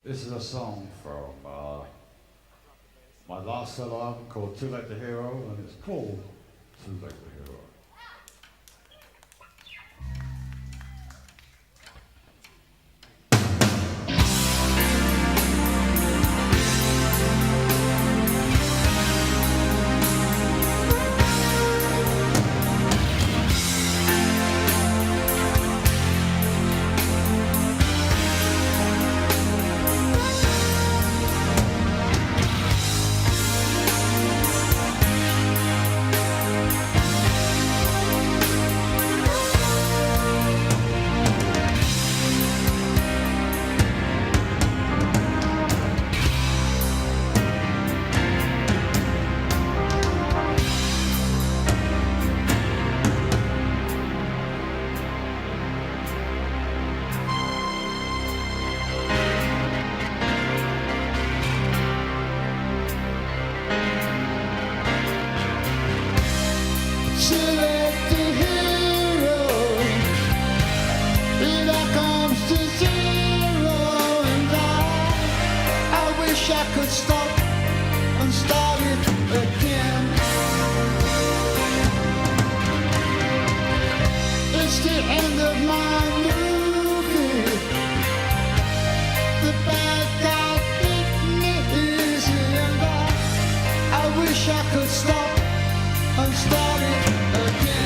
This is a song from my last solo album called Too Late to Hero, and it's called Too Late to Hero. I could stop and start it again. It's the end of my movie. The bad guy bit me easy, and I wish I could stop and start it again.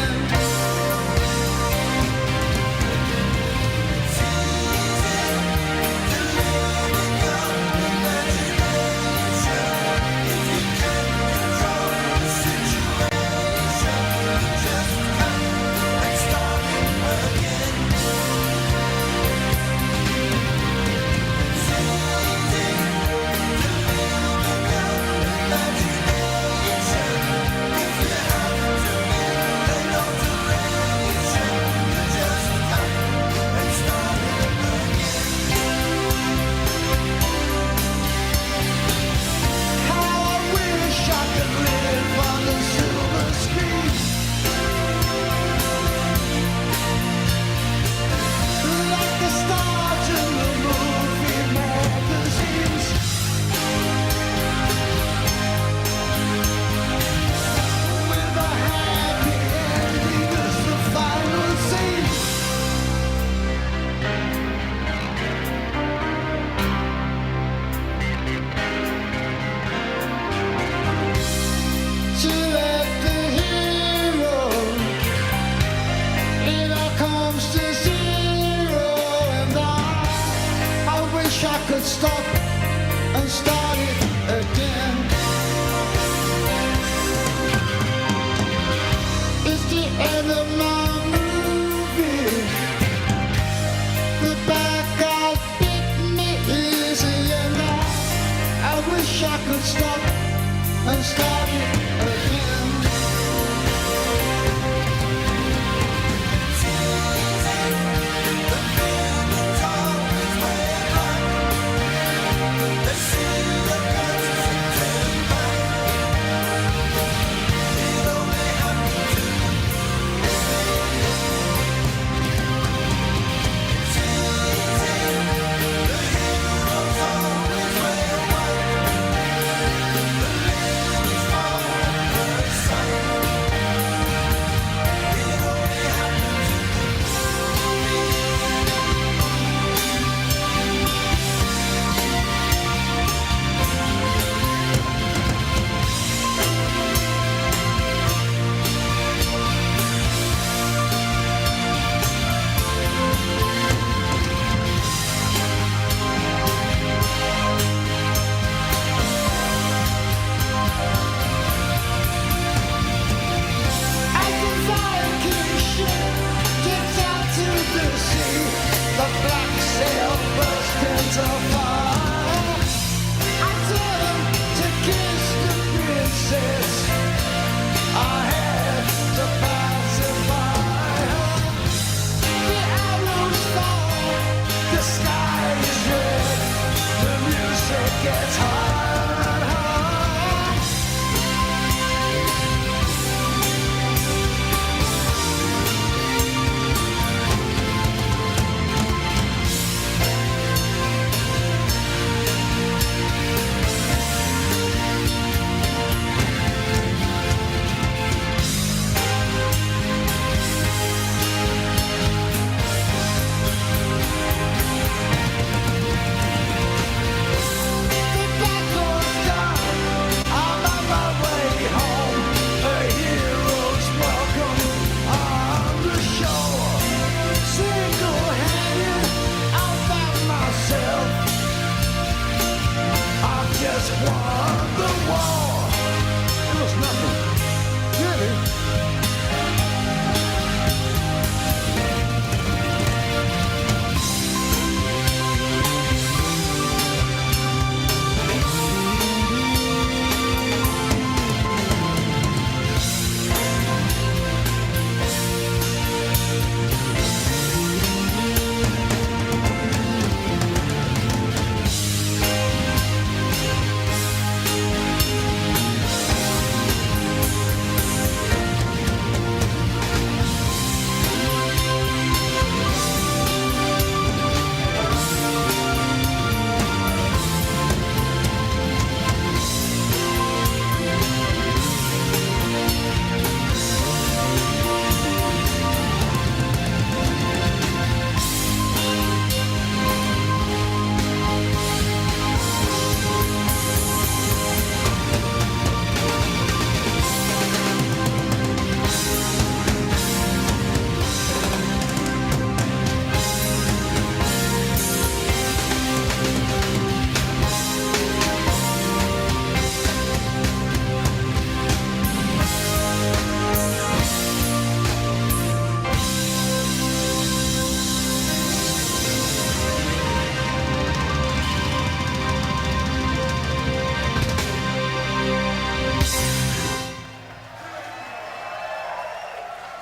nothing. Really?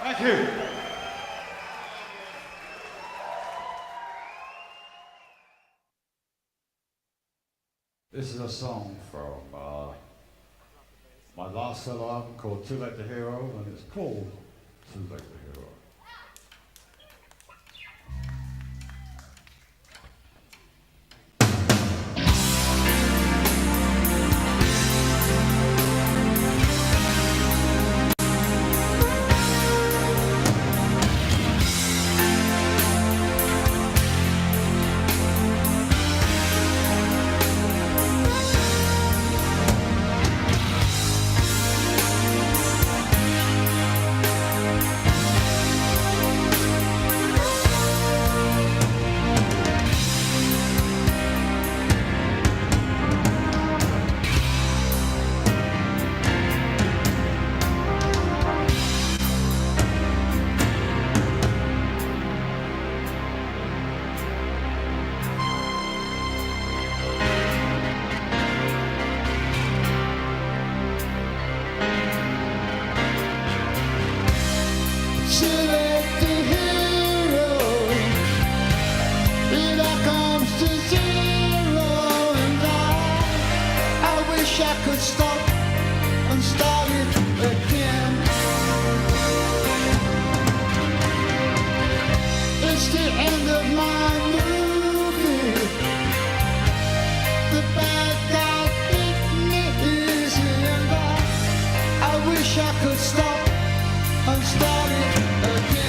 Thank you. This is a song from my last solo album called Too Late to Hero, and it's called Too Late to Hero. I could stop and start it again. It's the end of my movie. The bad guy beat me easy, and I wish I could stop and start it again.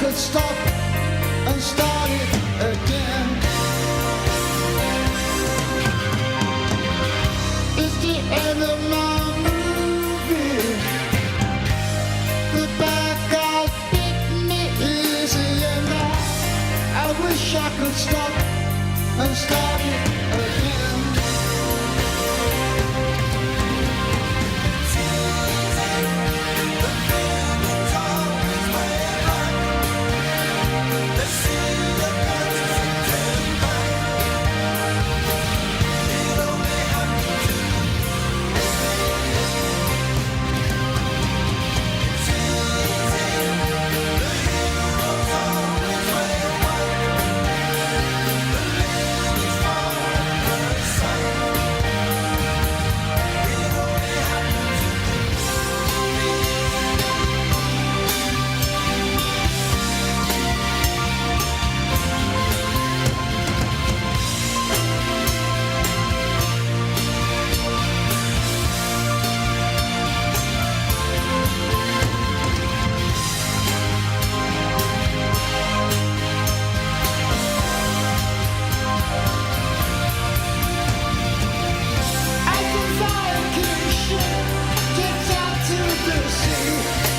Could stop and start it again. It's the end of my movie. The bad guy beat me easy, and I wish I could stop and start it again.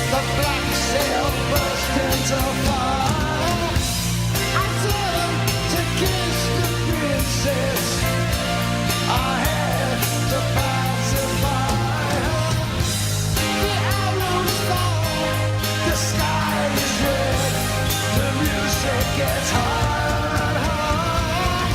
The black sail burst into fire. I turned to kiss the princess. I had to pacify her. The arrows fall, the sky is red, the music gets higher and higher.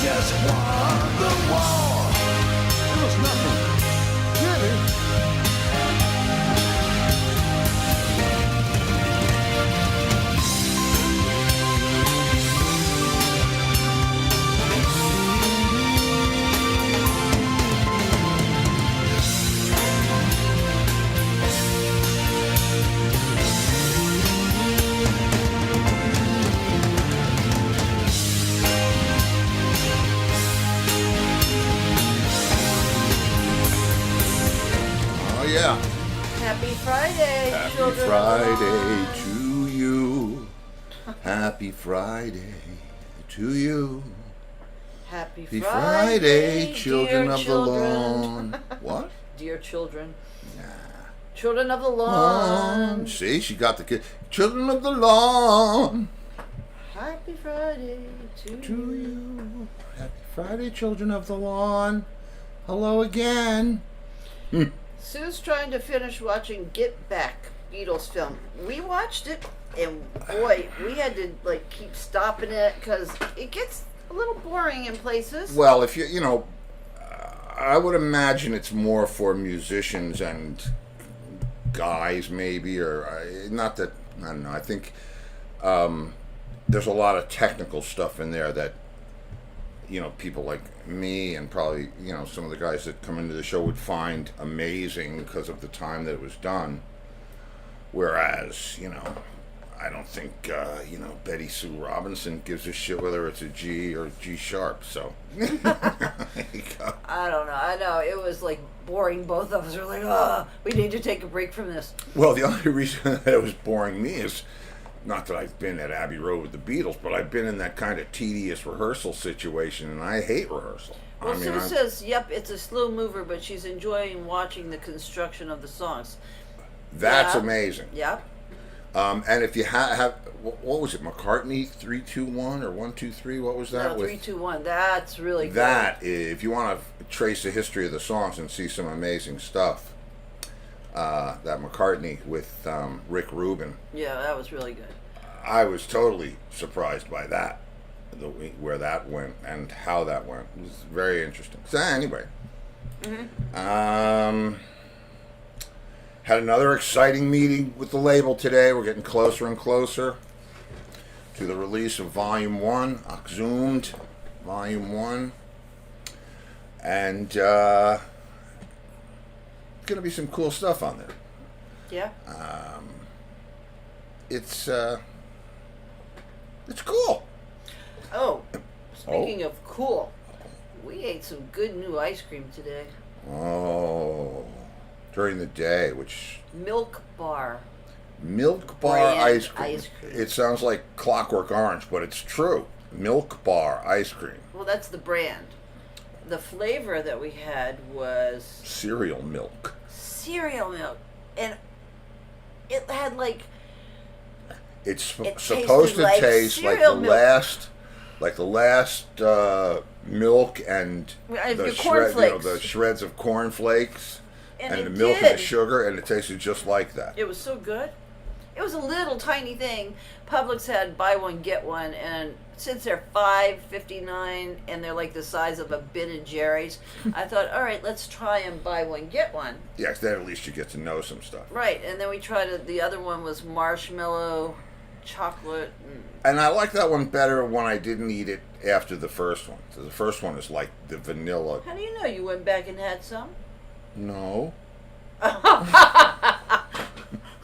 Just won the war. It was nothing, really. Yeah. Happy Friday, Happy children of the Friday lawn. to you. Happy Friday to you. Happy Happy Friday, Friday, children dear of the children. lawn. What? Dear children. Nah. Children of the Lawn. lawn. See, she got the kid. Children of the lawn. Happy Friday to To you. you. Happy Friday, children of the lawn. Hello again. Sue's trying to finish watching Get Back, Beatles film. We watched it, and boy, we had to like keep stopping it because it gets a little boring in places. Well, if I would imagine it's more for musicians and guys, maybe, or not that, I don't know. I think there's a lot of technical stuff in there that, people like me and probably, some of the guys that come into the show would find amazing because of the time that it was done. Whereas, I don't think, Betty Sue Robinson gives a shit whether it's a G or G sharp, so. There you go. I don't know. I know it was like boring. Both of us were like, "Oh, we need to take a break from this." Well, the only reason that it was boring me is not that I've been at Abbey Road with the Beatles, but I've been in that kind of tedious rehearsal situation, and I hate rehearsal. Well, Sue says, "Yep, it's a slow mover, but she's enjoying watching the construction of the songs." That's Yeah. amazing. Yep. And if you have, what was it, McCartney 3-2-1 or 1-2-3? What was that? No, 3-2-1. That's really good. That, if you want to trace the history of the songs and see some amazing stuff, that McCartney with Rick Rubin. Yeah, that was really good. I was totally surprised by that, where that went and how that went. It was very interesting. So anyway, had another exciting meeting with the label today. We're getting closer and closer to the release of Volume 1, Exhumed, Volume 1. And going to be some cool stuff on there. Yeah. It's cool. Oh, speaking of cool, we ate some good new ice cream today. Oh, during the day, which Milk bar. Milk bar Brand ice cream. ice cream. It sounds like Clockwork Orange, but it's true. Milk bar ice cream. Well, that's the brand. The flavor that we had was Cereal milk. cereal milk, and it had like It's It supposed tasted to like taste like the cereal milk. last milk and The the cornflakes. the shreds of cornflakes And and it the milk and the did. sugar, and it tasted just like that. it was so good. It was a little tiny thing. Publix had buy one get one, and since they're $5.59 and they're like the size of a Ben and Jerry's, I thought, all right, let's try and buy one get one. Yeah, 'cause then at least you get to know some stuff. Right, and then we tried it. The other one was marshmallow, chocolate. And I like that one better when I didn't eat it after the first one. So the first one is like the vanilla. How do you know you went back and had some? No.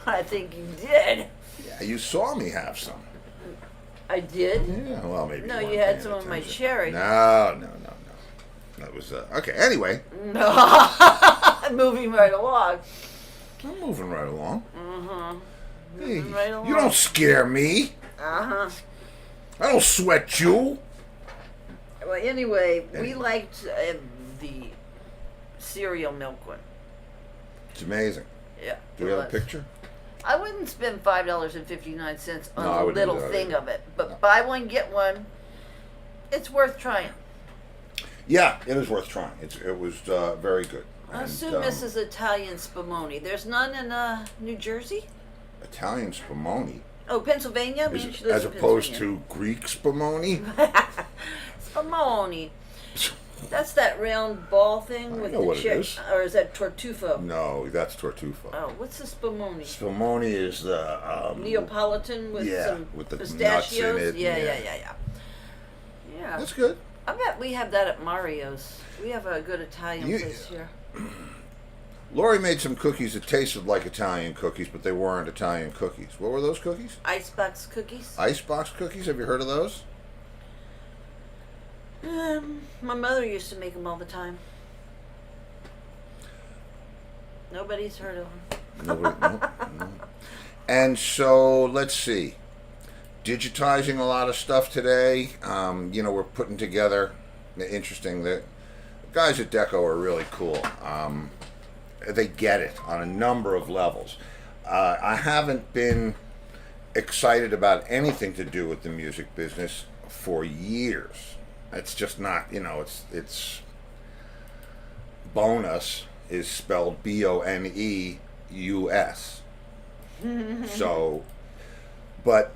I think you did. Yeah, you saw me have some. I did. Yeah, well, maybe. No, weren't you had paying some of my attention. cherry. No. That was okay. Anyway, Moving right along. I'm moving right along. Hey, Moving right along. you don't scare me. Uh-huh. I don't sweat you. Well, anyway, we liked the cereal milk one. It's amazing. Yeah. Do we it have a was. picture? I wouldn't spend $5.59 on No, I a wouldn't do little that thing either. of it, but No. buy one get one. It's worth trying. Yeah, it is worth trying. It was very good. I And, assume this is Italian spumoni. There's none in New Jersey. Italian spumoni, Oh, Pennsylvania. I mean, she lives as in opposed Pennsylvania. to Greek spumoni. Spumoni. That's that round ball thing with know the what it chick, is. or is that tortufo? No, that's tortufo. Oh, what's the spumoni? Spumoni is the Neapolitan with yeah, some with the nuts in pistachios. it, Yeah. yeah. Yeah. That's good. I bet we have that at Mario's. We have a good Italian You- place here. Lori made some cookies that tasted like Italian cookies, but they weren't Italian cookies. What were those cookies? Icebox cookies. Icebox cookies? Have you heard of those? My mother used to make them all the time. Nobody's heard of them. Nobody, no. And so, let's see. Digitizing a lot of stuff today. We're putting together. Interesting. The guys at Deco are really cool. They get it on a number of levels. I haven't been excited about anything to do with the music business for years. It's just not, it's bonus is spelled Boneus. So, but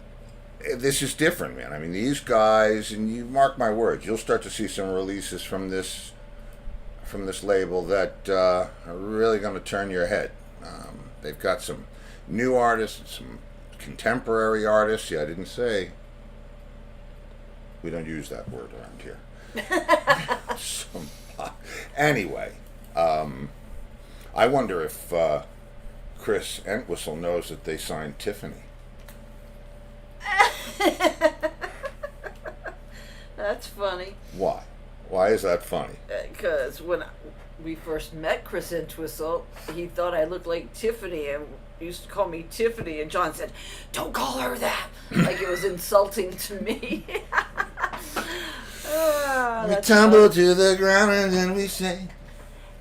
this is different, man. I mean, these guys, and you mark my words, you'll start to see some releases from this label that are really going to turn your head. They've got some new artists, some contemporary artists. Yeah, I didn't say. We don't use that word around here. Anyway, I wonder if Chris Entwistle knows that they signed Tiffany. That's funny. Why? Why is that funny? Because when we first met Chris Entwistle, he thought I looked like Tiffany and used to call me Tiffany. And John said, "Don't call her that," like it was insulting to me. We That's tumble funny. to the ground and then we say,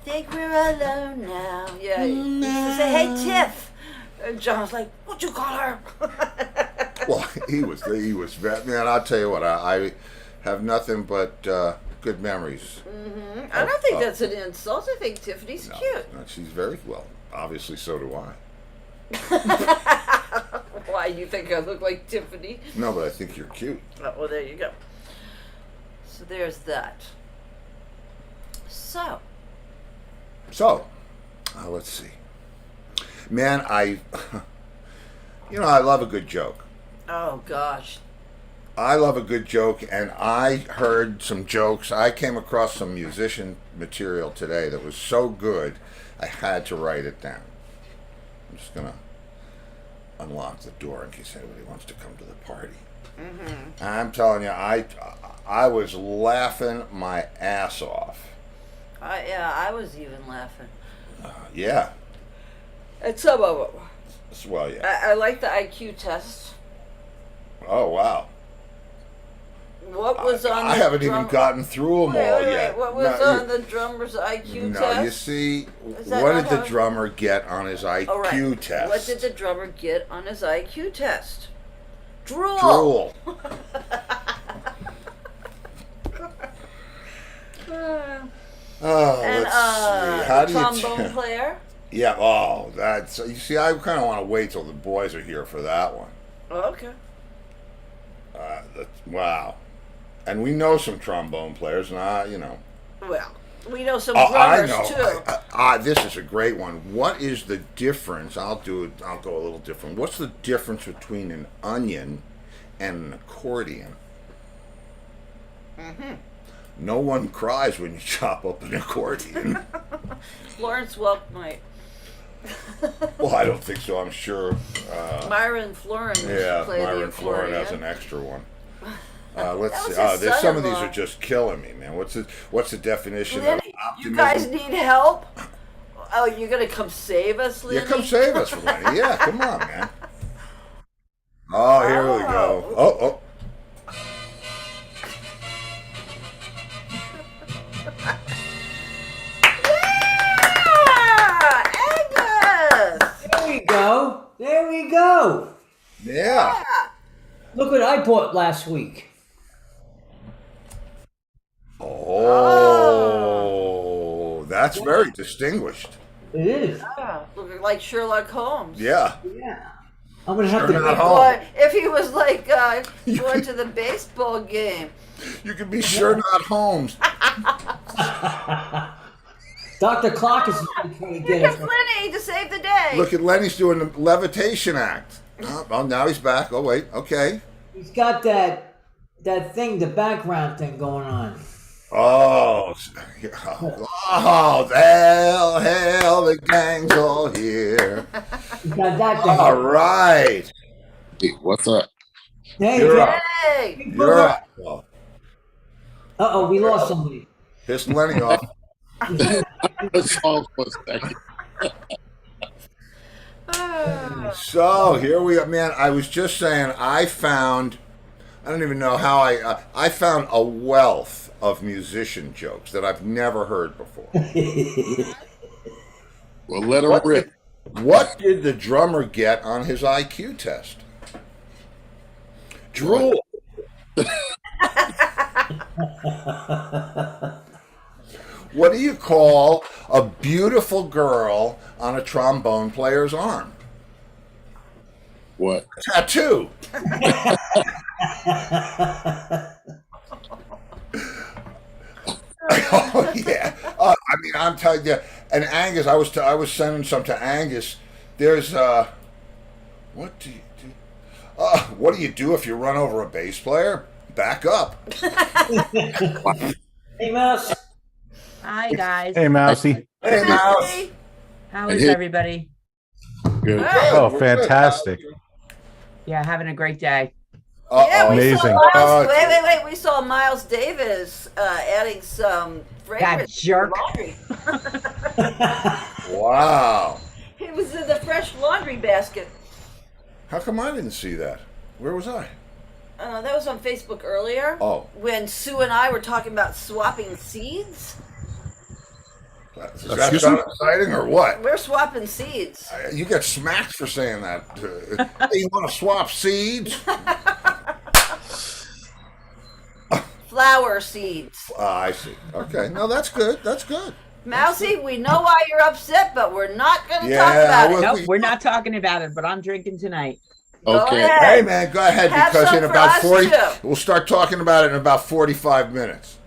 Think we're alone now. Yeah, he used to say, "Hey, Tiff," and John was like, "What'd you call her?" well, he was man. I'll tell you what, I have nothing but good memories. I don't think that's an insult. I think Tiffany's cute. No, she's very well. Obviously, so do I. Why, you think I look like Tiffany? No, but I think you're cute. Oh, well, there you go. So there's that. So, Let's see. Man, I love a good joke. oh gosh, I love a good joke, and I heard some jokes. I came across some musician material today that was so good, I had to write it down. I'm just gonna unlock the door in case anybody wants to come to the party. Mm-hmm. I'm telling you, I was laughing my ass off. Yeah, I was even laughing. Yeah. And some of them. Well, yeah. I like the IQ test. Oh, wow. What was on? I haven't even gotten through them all yet. What was on the drummer's IQ test? No, you see, what did the drummer get on his IQ test? What did the drummer get on his IQ test? Drool. Drool. And let's see. How do you trombone player. Yeah. Oh, that's. You see, I kind of want to wait till the boys are here for that one. Oh, okay. Wow. And we know some trombone players, and you know. Well, we know some drummers too. This is a great one. What is the difference? I'll go a little different. What's the difference between an onion and an accordion? Mm-hmm. No one cries when you chop up an accordion. Florence Welk might. Well, I don't think so. I'm sure. Myron Florin. Yeah, Myron Florin has an extra one. Let's see. Some of these are just killing me, man. What's the definition of optimism? You guys need help? Oh, you're gonna come save us, Lenny? Yeah, come save us, Lenny. Yeah, come on, man. Oh, here we go. Oh. There we go. Yeah. Look what I bought last week. Oh, that's very distinguished. It is. Yeah, looking like Sherlock Holmes. Yeah. Yeah. I'm gonna have to. Boy, if he was like going to the baseball game. You could be sure not Holmes. Dr. Clock is trying to get Here comes Lenny to save the day. Look at Lenny's doing the levitation act. Oh, now he's back. Oh, wait. Okay. He's got that thing, the background thing going on. Oh, hell, the gang's all here. He's got that thing. All right. Hey, what's up? Hey, You're up. Hey. You're up. Well, uh-oh, we lost somebody. pissed Lenny off. Let's hold for a second. So here we are, man. I was just saying, I don't even know how I found a wealth of musician jokes that I've never heard before. Well, let him rip. What did the drummer get on his IQ test? Drool. What do you call a beautiful girl on a trombone player's arm? What? Tattoo. Oh yeah. I mean, I'm telling you. And Angus, I was sending some to Angus. There's what do you do if you run over a bass player? Back up. Hey, Mouse. Hi, guys. Hey, Mousy. Hey, Mouse. How is everybody? Good. Oh, We're good. fantastic. Yeah, having a great day. Yeah, we Amazing. saw Miles, Oh, wait. We saw Miles Davis adding some fragrance. That jerk. to laundry. Wow. He was in the fresh laundry basket. How come I didn't see that? Where was I? That was on Facebook earlier. Oh. When Sue and I were talking about swapping seeds. Does that sound exciting or what? We're swapping seeds. You get smacked for saying that. Hey, you want to swap seeds? Flower seeds. I see. Okay. No, that's good. That's good. Mousy, we know why you're upset, but we're not going to Yeah, talk about well- it. Nope, we're not talking about it, but I'm drinking tonight. Go Okay. ahead. Hey, man, go ahead Have because some in for about us, 40, too. we'll start talking about it in about 45 minutes.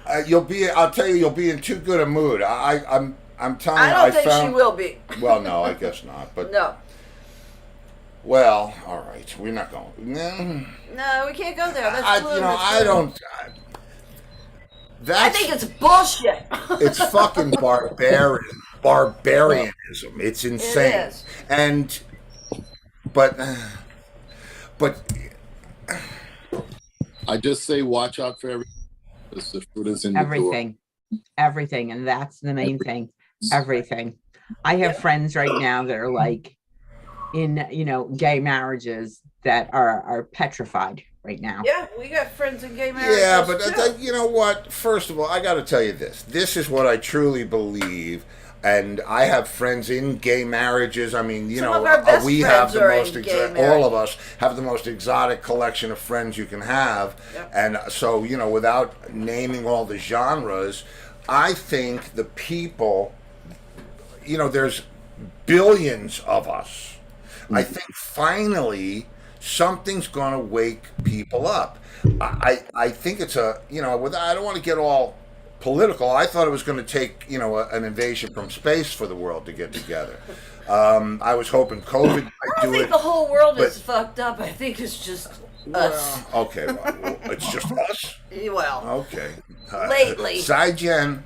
I'll tell you, you'll be in too good a mood. I'm telling you, I don't think she will be. Well, no, I guess not. But No. Well, all right, we're not going. No, No, we can't go there. That's I, fluid, you know, that's I fluid. don't. I That's think it's bullshit. it's fucking barbarianism. It's insane. It is. And but but I just say watch out for everything. Because the fruit is in the door. Everything. And that's the main thing. Everything. I have friends right now that are like in, gay marriages that are petrified right now. Yeah, we got friends in gay marriages. yeah, but too. you know what? First of all, I got to tell you this. This is what I truly believe. And I have friends in gay marriages. I mean, Some of our best we have friends the are most in gay all of us have the most exotic collection of friends you can have. Yep. And so, without naming all the genres, I think the people, there's billions of us. I think finally something's going to wake people up. I think it's I don't want to get all political. I thought it was going to take, an invasion from space for the world to get together. I was hoping COVID might I do don't think it. the whole world but- is fucked up. I think it's just us. Okay, well, it's just us. Well, Okay. Lately. Jen.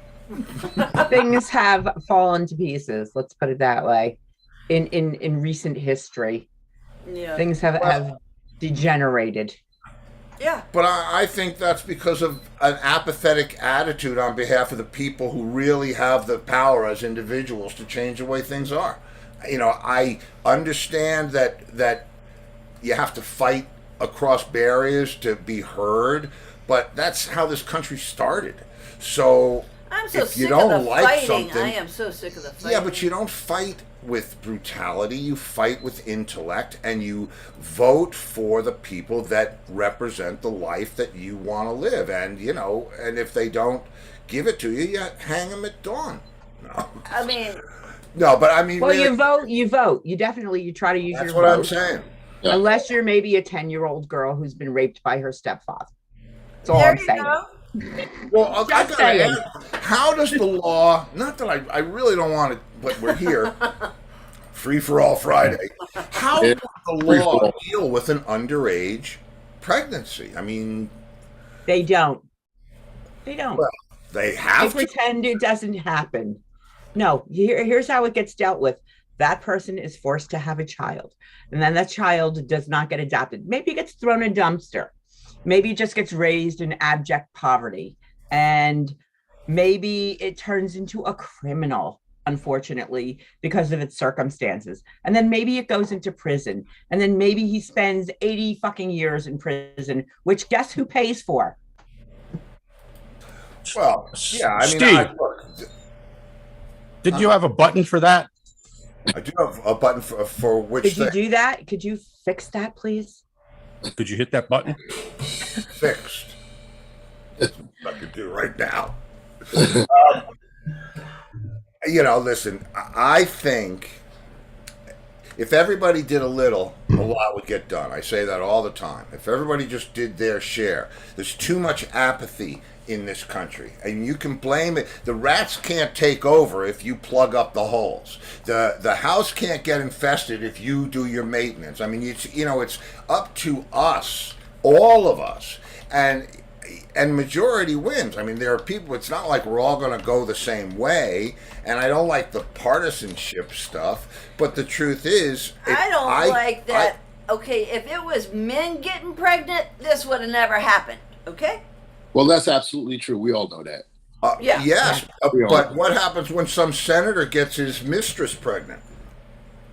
Things have fallen to pieces, let's put it that way. In recent history, yeah. things have degenerated. Yeah. But I think that's because of an apathetic attitude on behalf of the people who really have the power as individuals to change the way things are. I understand that you have to fight across barriers to be heard, but that's how this country started. So I'm so if sick you don't of the like fighting. something, I am so sick of the fighting. yeah, but you don't fight with brutality. You fight with intellect, and you vote for the people that represent the life that you want to live. And and if they don't give it to you, you hang them at dawn. No, I mean, no, but I mean, Well, really, you vote. You definitely try to use that's your what vote. I'm saying. Yeah. Unless you're maybe a 10-year-old girl who's been raped by her stepfather. That's all there I'm you saying. go. Well, I Just gotta saying. ask, how does the law? Not that I really don't want it, but we're here. Free for all Friday. How Yeah, does the free for law all. deal with an underage pregnancy? I mean, They don't. They don't. well, they They have to. pretend it doesn't happen. No, here's how it gets dealt with. That person is forced to have a child. And then that child does not get adopted. Maybe it gets thrown in a dumpster. Maybe it just gets raised in abject poverty. And maybe it turns into a criminal, unfortunately, because of its circumstances. And then maybe it goes into prison. And then maybe he spends 80 fucking years in prison, which guess who pays for? Well, yeah, I mean, Steve. look, Did you have a button for that? I do have a button for which Could you thing do that? Could you fix that, please? Could you hit that button? fixed. I could do right now. Listen, I think if everybody did a little, a lot would get done. I say that all the time. If everybody just did their share, there's too much apathy in this country, and you can blame it. The rats can't take over if you plug up the holes. The house can't get infested if you do your maintenance. I mean, it's up to us, all of us, and majority wins. I mean, there are people. It's not like we're all going to go the same way, and I don't like the partisanship stuff. But the truth is, I don't like that. Okay, if it was men getting pregnant, this would have never happened. Okay? Well, that's absolutely true. We all know that. Yeah. Yes, We all but know. what happens when some senator gets his mistress pregnant?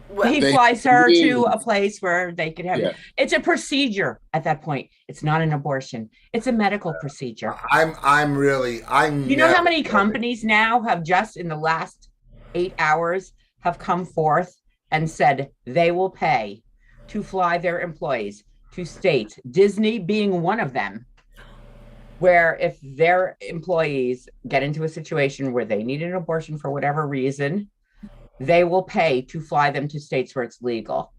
Well, He They- flies her to Yeah. a place where they could have Yeah. it's a procedure at that point. It's not an abortion. It's a medical procedure. I'm You know how never- many companies now have just in the last 8 hours have come forth and said they will pay to fly their employees to states, Disney being one of them, where if their employees get into a situation where they need an abortion for whatever reason, they will pay to fly them to states where it's legal.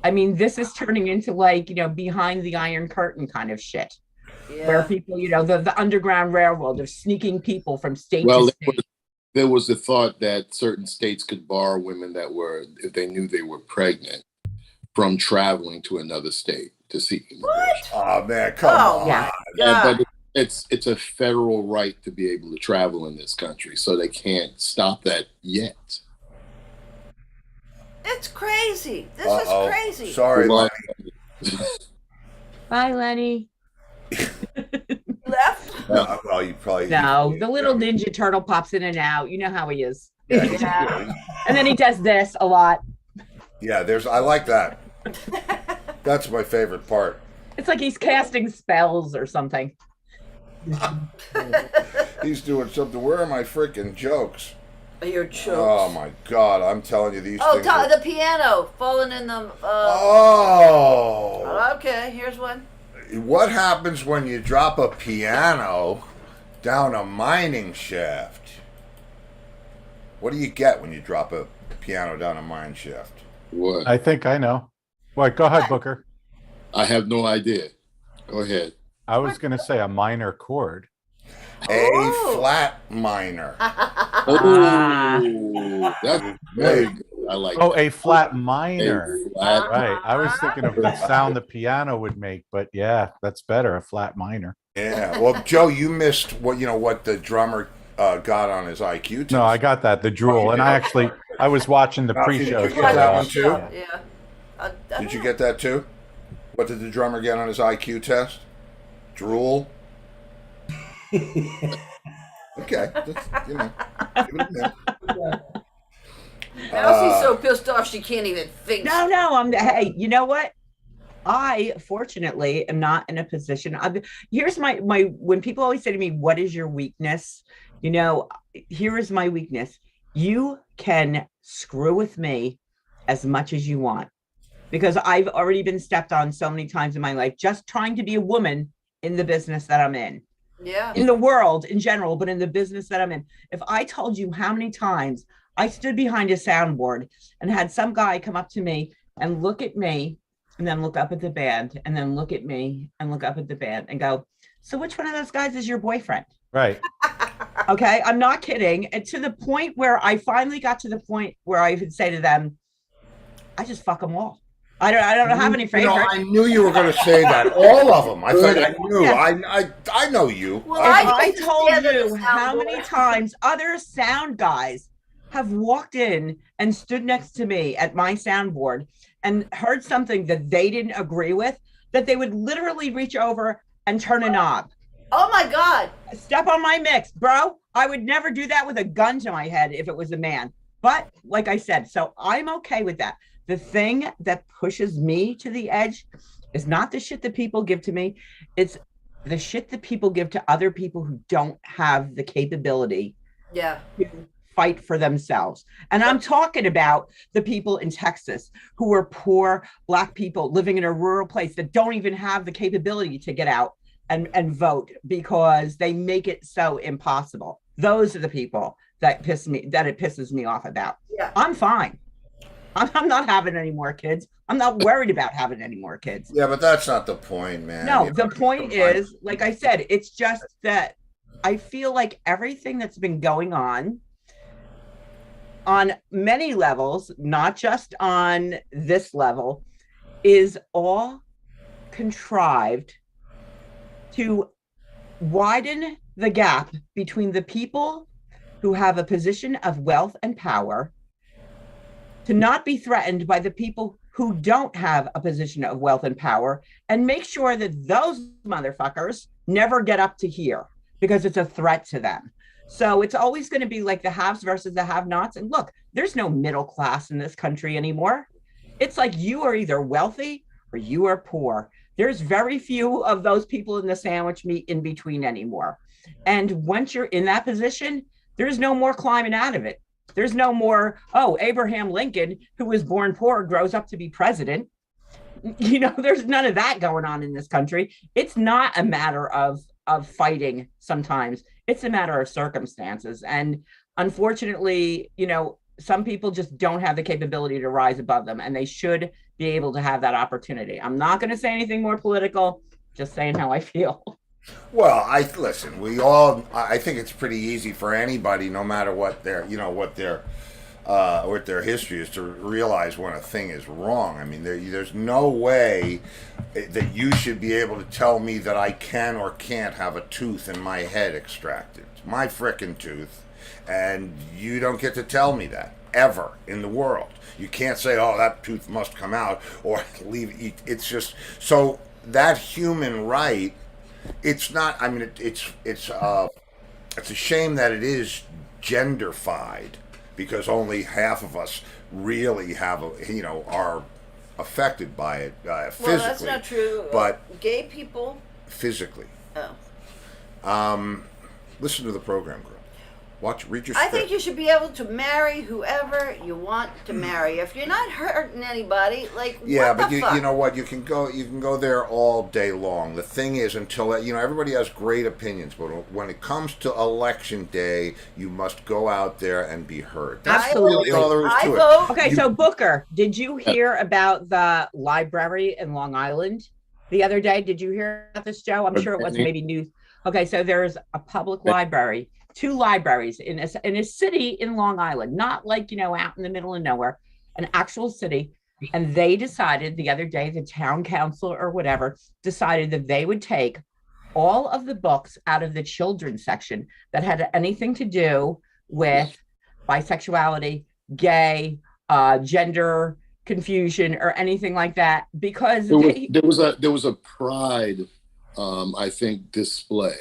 I mean, this is turning into like, behind the Iron Curtain kind of shit, where yeah. people, the Underground Railroad, they're sneaking people from state Well, to state. there was the thought that certain states could bar women that were, if they knew they were pregnant, from traveling to another state to seek immigration. Oh man, come Oh, on. Yeah. God. But it's a federal right to be able to travel in this country, so they can't stop that yet. It's crazy. This Uh-oh. is crazy. Sorry, Well, Lenny. Bye, Lenny. Left? No, well, you probably No, the little Ninja Turtle pops in and out. You know how he is. Yeah, And then he does this a lot. yeah. I like that. That's my favorite part. It's like he's casting spells or something. He's doing something. Where are my freaking jokes? Your jokes. Oh my god! I'm telling you, these Oh, things. Are... the piano falling in the. Oh. Okay, here's one. What happens when you drop a piano down a mining shaft? What do you get when you drop a piano down a mine shaft? What? I think I know. What? Go ahead, Booker. I have no idea. Go ahead. I was going to say a minor chord. A Oh. flat minor. Oh, that's very good. I like Oh, that. a flat minor. A flat- Right. I was thinking of the sound the piano would make, but yeah, that's better. A flat minor. Yeah. Well, Joe, you missed what the drummer got on his IQ test. No, I got that. The drool. And I was watching the Ralphie, pre-show. did you get that one so, too? Yeah. Did you get that too? What did the drummer get on his IQ test? Drool. Okay, that's, give it a minute. Elsie's so pissed off she can't even think. No. Hey, you know what? I fortunately am not in a position. Here's my when people always say to me, "What is your weakness?" You know, here is my weakness. You can screw with me as much as you want, because I've already been stepped on so many times in my life just trying to be a woman in the business that I'm in. Yeah. In the world in general, but in the business that I'm in. If I told you how many times I stood behind a soundboard and had some guy come up to me and look at me and then look up at the band and then look at me and look up at the band and go, so which one of those guys is your boyfriend? right. Okay, I'm not kidding. And to the point where I finally got to the point where I would say to them, I just fuck them all. I don't have any You know, favorites. I knew you were going to say that. All of them. I thought I knew. Yeah. I know you. Well, If I used to told stand at you the how soundboard. many times other sound guys have walked in and stood next to me at my soundboard and heard something that they didn't agree with, that they would literally reach over and turn a knob. Oh my God. Step on my mix, bro. I would never do that with a gun to my head if it was a man. But like I said, so I'm okay with that. The thing that pushes me to the edge is not the shit that people give to me. It's the shit that people give to other people who don't have the capability Yeah. to fight for themselves. And I'm talking about the people in Texas who are poor Black people living in a rural place that don't even have the capability to get out and vote because they make it so impossible. Those are the people that it pisses me off about. Yeah. I'm fine. I'm not having any more kids. I'm not worried about having any more kids. Yeah, but that's not the point, man. No, You the know, point come on. is, like I said, it's just that I feel like everything that's been going on many levels, not just on this level, is all contrived to widen the gap between the people who have a position of wealth and power to not be threatened by the people who don't have a position of wealth and power, and make sure that those motherfuckers never get up to here because it's a threat to them. So it's always going to be like the haves versus the have-nots. And look, there's no middle class in this country anymore. It's like you are either wealthy or you are poor. There's very few of those people in the sandwich meat in between anymore. And once you're in that position, there's no more climbing out of it. There's no more, oh, Abraham Lincoln, who was born poor, grows up to be president. You know, there's none of that going on in this country. It's not a matter of fighting sometimes. It's a matter of circumstances. And unfortunately, you know, some people just don't have the capability to rise above them, and they should be able to have that opportunity. I'm not going to say anything more political, just saying how I feel. Well, I think it's pretty easy for anybody, no matter what their or their history is to realize when a thing is wrong. I mean, there's no way that you should be able to tell me that I can or can't have a tooth in my head extracted. It's my frickin' tooth, and you don't get to tell me that ever in the world. You can't say, "Oh, that tooth must come out," or leave. It's just so that human right. It's not. I mean, it's a shame that it is genderfied, because only half of us really have are affected by it physically. Well, that's not true. But gay people. physically. Oh. Listen to the program, girl. Read your I script. think you should be able to marry whoever you want to marry. If you're not hurting anybody, like Yeah, what but the fuck? you know what? You can go there all day long. The thing is, until everybody has great opinions, but when it comes to election day, you must go out there and be heard. That's Absolutely. really all there is I to it. vote. Okay, so Booker, did you hear about the library in Long Island the other day? Did you hear about this, Joe? I'm sure it was maybe news. Okay, so there's a public library, 2 libraries in a city in Long Island, not like, out in the middle of nowhere, an actual city. And they decided the other day, the town council or whatever, decided that they would take all of the books out of the children's section that had anything to do with bisexuality, gay, gender confusion, or anything like that, because there was a pride, I think, display.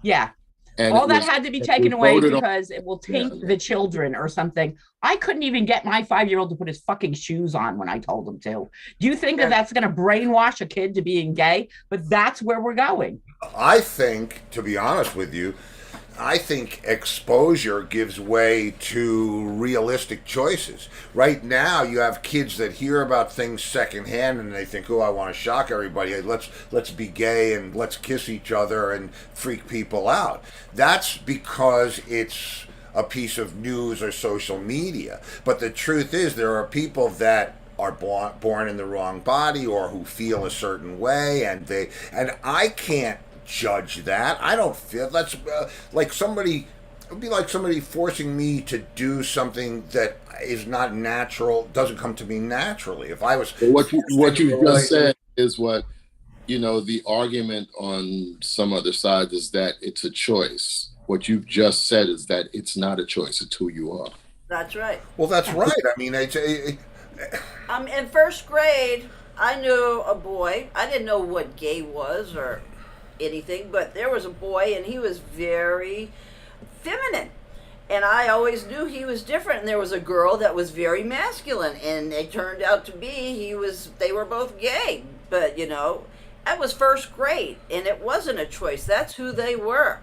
Yeah. And all that had to be taken away because it will taint the children or something. I couldn't even get my 5-year-old to put his fucking shoes on when I told him to. Do you think that that's going to brainwash a kid to being gay? But that's where we're going. I think, to be honest with you, I think exposure gives way to realistic choices. Right now, you have kids that hear about things secondhand and they think, "Oh, I want to shock everybody. Hey, let's be gay and let's kiss each other and freak people out." That's because it's a piece of news or social media. But the truth is, there are people that are born in the wrong body or who feel a certain way, and I can't judge that. I don't feel that's like somebody. It would be like somebody forcing me to do something that is not natural, doesn't come to me naturally. If I was what you just said is what the argument on some other side is that it's a choice. What you've just said is that it's not a choice; it's who you are. That's right. Well, that's right. I mean, in first grade, I knew a boy. I didn't know what gay was or anything, but there was a boy and he was very feminine, and I always knew he was different. And there was a girl that was very masculine, and it turned out to be they were both gay. But that was first grade, and it wasn't a choice. That's who they were.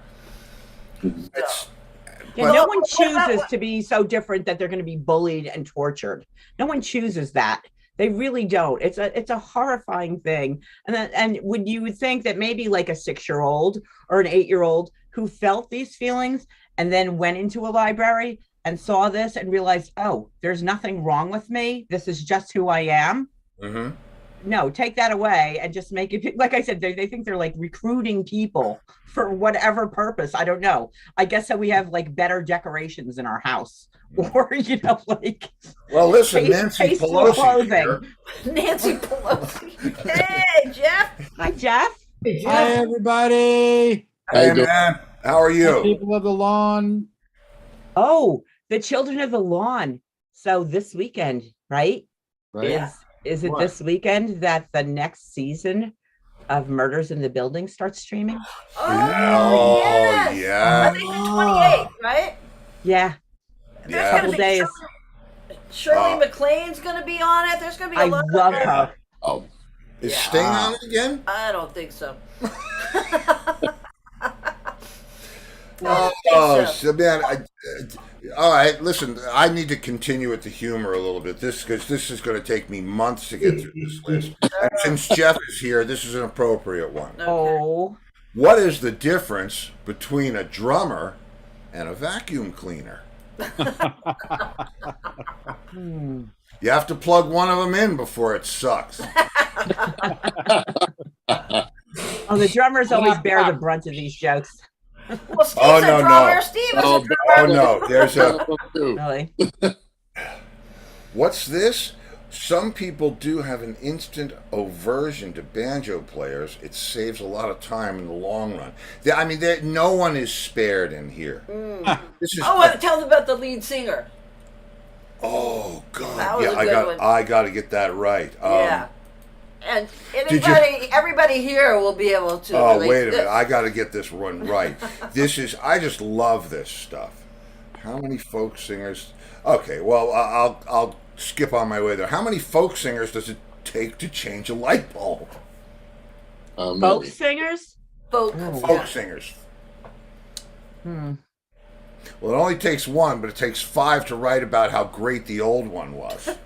Yeah, no one chooses to be so different that they're going to be bullied and tortured. No one chooses that. They really don't. It's a horrifying thing. And when you would think that maybe like a 6-year-old or an 8-year-old who felt these feelings and then went into a library and saw this and realized, oh, there's nothing wrong with me. This is just who I am. Mm-hmm. No, take that away and just make it, like I said, they think they're like recruiting people for whatever purpose. I don't know. I guess that we have like better decorations in our house, or like. Well, listen, Nancy Pelosi here. Nancy Pelosi. Hey, Jeff. Hi, Jeff. Hey, Jeff. Hi, everybody. Hey, man. How are you? People of the lawn. Oh, the children of the lawn. So this weekend, right? Right. Is it this weekend that the next season of Murders in the Building starts streaming? Oh, yes. Yeah. I think the 28th, right? Yeah. There's Yeah. gonna Couple be days. Shirley MacLaine's going to be on it. There's going to be a I lot love of her. Oh, Is Sting on it again? I don't think so. So man, all right. Listen, I need to continue with the humor a little bit. Because this is going to take me months to get through this list. And since Jeff is here, this is an appropriate one. Okay. Oh. What is the difference between a drummer and a vacuum cleaner? You have to plug one of them in before it sucks. Oh, the drummers always bear the brunt of these jokes. Well, Steve's a drummer. Steve is a drummer. Oh no, there's a Really? What's this? Some people do have an instant aversion to banjo players. It saves a lot of time in the long run. I mean, no one is spared in here. This is Tell them about the lead singer. oh god, That was yeah, a good one. I got to get that right. Yeah. And Did you- everybody here will be able to. Oh, relate wait to a minute. this. I got to get this one right. I just love this stuff. How many folk singers? Okay, well, I'll skip on my way there. How many folk singers does it take to change a light bulb? Folk Many. singers? Folk. Folk singers. Well, it only takes one, but it takes 5 to write about how great the old one was.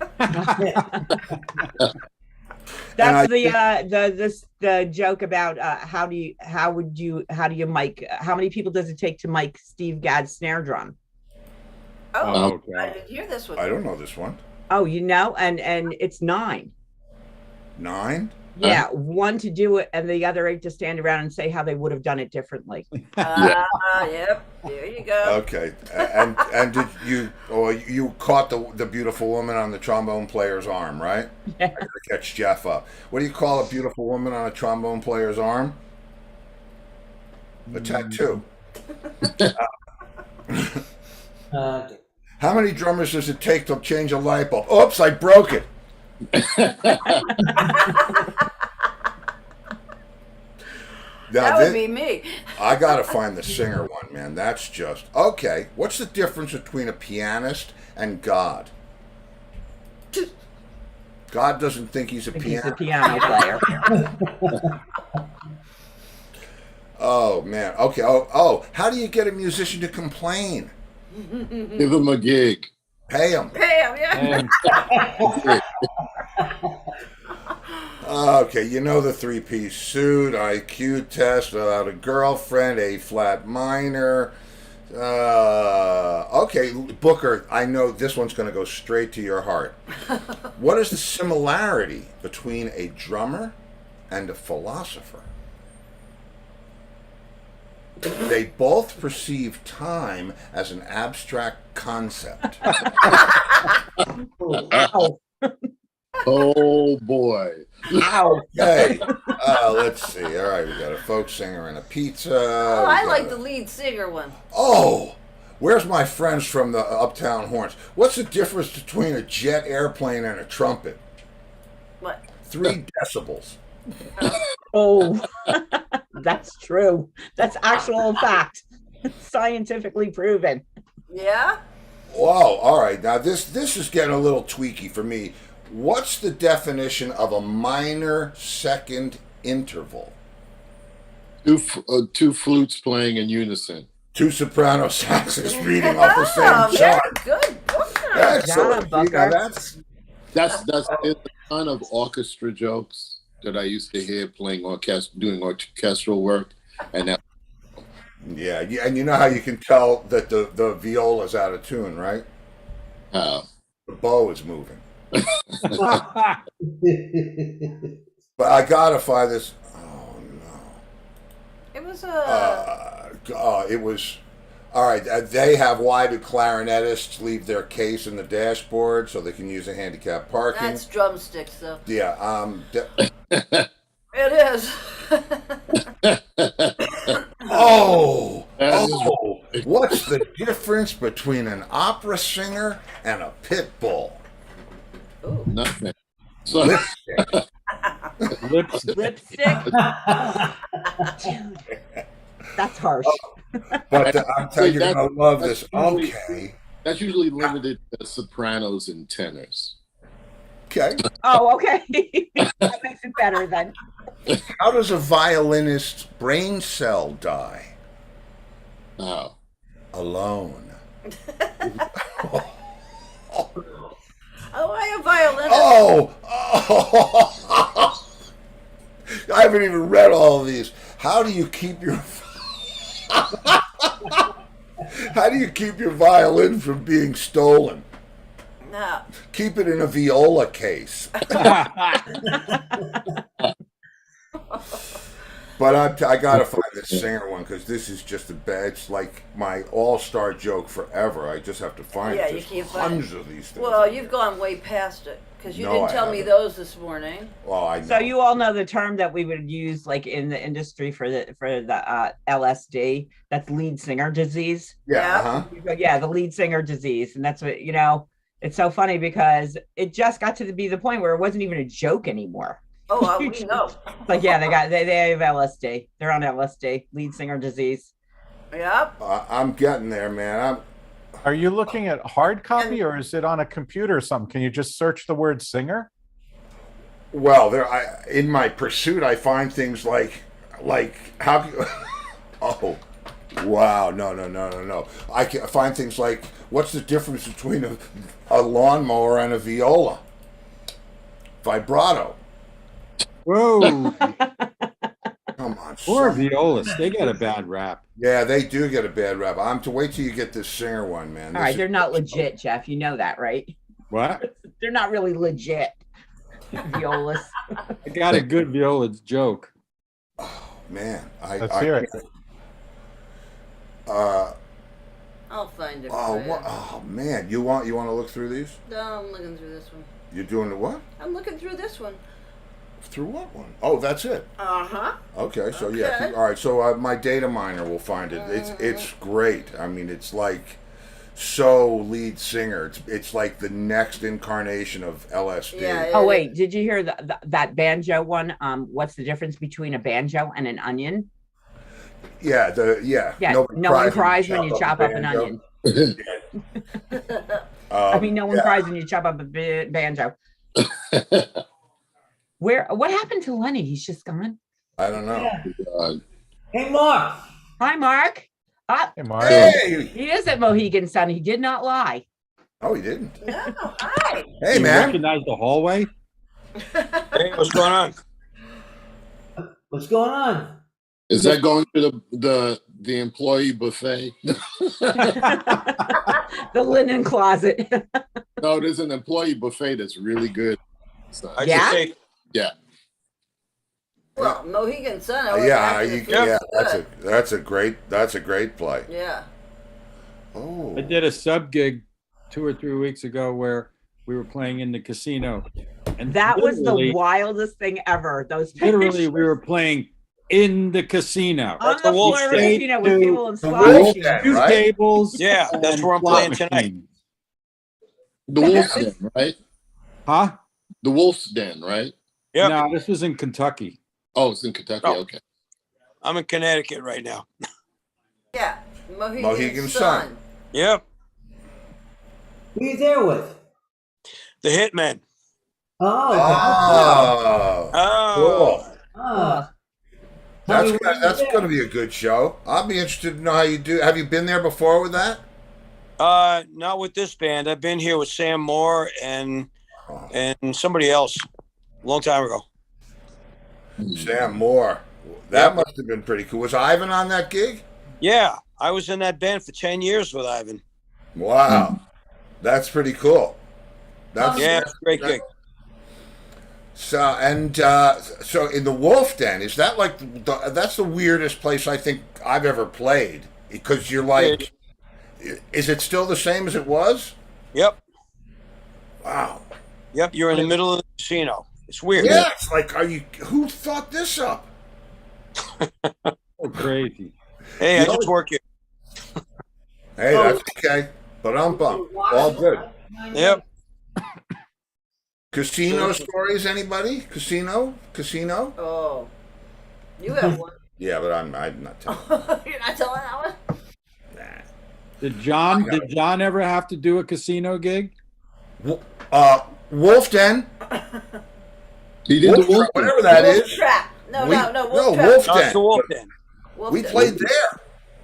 That's And the joke about how do you mic? How many people does it take to mic Steve Gadd's snare drum? Oh, okay. I didn't hear this one. I don't know this one. Oh, you know, and it's 9. 9? Yeah, one to do it, and the other 8 to stand around and say how they would have done it differently. Yep. There you go. Okay, and did you caught the beautiful woman on the trombone player's arm, right? Yeah. I gotta catch Jeff up. What do you call a beautiful woman on a trombone player's arm? A tattoo. How many drummers does it take to change a light bulb? Oops, I broke it. Now, That would be me. I gotta find the singer one, man. That's just okay. What's the difference between a pianist and God? God doesn't think he's a He's a pianist. piano player. Oh man. Okay. Oh. How do you get a musician to complain? Give him a gig. Pay him. Bam, yeah. Okay, you know the 3-piece suit, IQ test, without a girlfriend, A flat minor. Okay, Booker, I know this one's going to go straight to your heart. What is the similarity between a drummer and a philosopher? They both perceive time as an abstract concept. Oh boy. Okay, let's see. All right, we got a folk singer and a pizza. Oh, I like the lead singer one. Oh, where's my friends from the Uptown Horns? What's the difference between a jet airplane and a trumpet? What? 3 decibels. Oh, that's true. That's actual fact. Scientifically proven. Yeah? Wow, all right. Now this is getting a little tweaky for me. What's the definition of a minor second interval? 2 flutes playing in unison. 2 soprano saxes reading off the same Oh, very chart. good, Booker. Excellent. Booker. Yeah, that's That's it's a ton of orchestra jokes that I used to hear doing orchestral work, and that yeah, and you know how you can tell that the viola's out of tune, right? uh, The bow is moving. But I gotta find this. Oh no! It was It was all right. They have why do clarinetists leave their case in the dashboard so they can use a handicap parking? that's drumsticks, though. Yeah. It is. Oh. What's the difference between an opera singer and a pit bull? Ooh. nothing. So Lipstick. Lipstick. Dude, that's harsh. But I'm telling you, you're gonna love this. that's usually- Okay. that's usually limited to sopranos and tenors. Okay. Oh, okay. That makes it better then. How does a violinist's brain cell die? Now, Alone. Oh, I have violinist. Oh! I haven't even read all of these. How do you keep your How do you keep your violin from being stolen? No. Keep it in a viola case. But I gotta find this singer one because this is just a bad. It's like my all-star joke forever. I just have to find Yeah, it. you There's can't find hundreds of these things. Well, you've gone way past it because you No, didn't I tell me haven't. those this morning. Well, I know. So you all know the term that we would use like in the industry for the LSD. That's lead singer disease. yeah. Yeah, the lead singer disease, and that's what It's so funny because it just got to be the point where it wasn't even a joke anymore. Oh, we know. Like, yeah, they have LSD. They're on LSD, lead singer disease. Yep. I'm getting there, man. Are you looking at hard copy or is it on a computer or something? Can you just search the word singer? Well, in my pursuit, I find things like how. Oh, wow! No. I find things like what's the difference between a lawnmower and a viola? Vibrato. Whoa. Come on. Poor son. violas. They get a bad rap. Yeah, they do get a bad rap. I'm to wait till you get this singer one, man. All right, they're not legit, Jeff. You know that, right? What? They're not really legit. Violas. I got a good viola joke. Man, Let's hear it. I'll find it. Oh, for you. oh man, you want to look through these? No, I'm looking through this one. You're doing the what? I'm looking through this one. Through what one? Oh, that's it. Uh-huh. Okay, so yeah, Okay. all right. So my data miner will find it. It's great. I mean, it's like so lead singer. It's like the next incarnation of LSD. Yeah. Oh wait, did you hear that banjo one? What's the difference between a banjo and an onion? Yeah, Yeah, no one cries when you chop up an onion. I mean, no one cries when you chop up a banjo. What happened to Lenny? He's just gone. I don't know. Yeah. Hey, Mark. Hi, Mark. Hey, Mark. Hey! He is at Mohegan Sun. He did not lie. Oh, he didn't. No, hi. Hey, You man. recognize the hallway? Hey, what's going on? What's going on? Is that going to the employee buffet? The linen closet. No, there's an employee buffet that's really good. So, I Yeah? just say, yeah. Well, Mohegan Sun. I went Yeah, back to the food. that's a great play. Yeah. Oh, I did a sub gig 2 or 3 weeks ago where we were playing in the casino. And That was the literally- wildest thing ever. Those Literally, pictures we were playing in the casino. on That's the the Wolf floor of the State casino with to people in the slot Wolf machines. Den. Two Right? tables. Yeah, that's and where I'm slot playing tonight. machines. The Wolf's Den, right? Huh? The Wolf's Den, right? Yep. No, this was in Kentucky. Oh, it's in Kentucky. Oh. Okay. I'm in Connecticut right now. Yeah. Mohegan, Mohegan Sun. Sun. Yep. Who are you there with? The Hitmen. Oh, Oh, Oh. cool. oh. That's going to be a good show. I'll be interested to know how you do. Have you been there before with that? Not with this band. I've been here with Sam Moore and somebody else a long time ago. Sam Moore. That must have been pretty cool. Was Ivan on that gig? Yeah, I was in that band for 10 years with Ivan. Wow, that's pretty cool. Yeah, it's a great gig. So so in the Wolf Den, is that like that's the weirdest place I think I've ever played? Because you're like, is it still the same as it was? Yep. Wow. Yep, you're in the middle of the casino. It's weird. Yeah, it's like, who thought this up? Oh, crazy. Hey, I just work here. Hey, that's okay. But I'm bummed. All good. Yep. Casino stories, anybody? Casino? Oh. You have one. Yeah, but I'm not telling. You're not telling that one? Nah. Did John ever have to do a casino gig? Wolf Den. He did the Wolf Den. Whatever that Wolf is. Trap. No, Wolf Trap. Wolf No, it's Den. the Wolf Den. Wolf We Den. played there.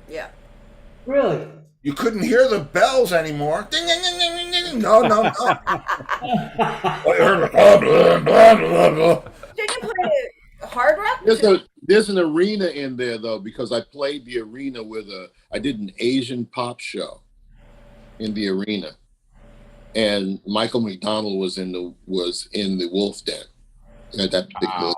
Yeah. Really? You couldn't hear the bells anymore. Ding, ding, ding, ding, ding, ding. No. I heard the blah, blah, blah, blah, blah. Did you play Hard Rock? There's an arena in there though, because I played the arena I did an Asian pop show in the arena, and Michael McDonald was in the Wolf Den at that particular.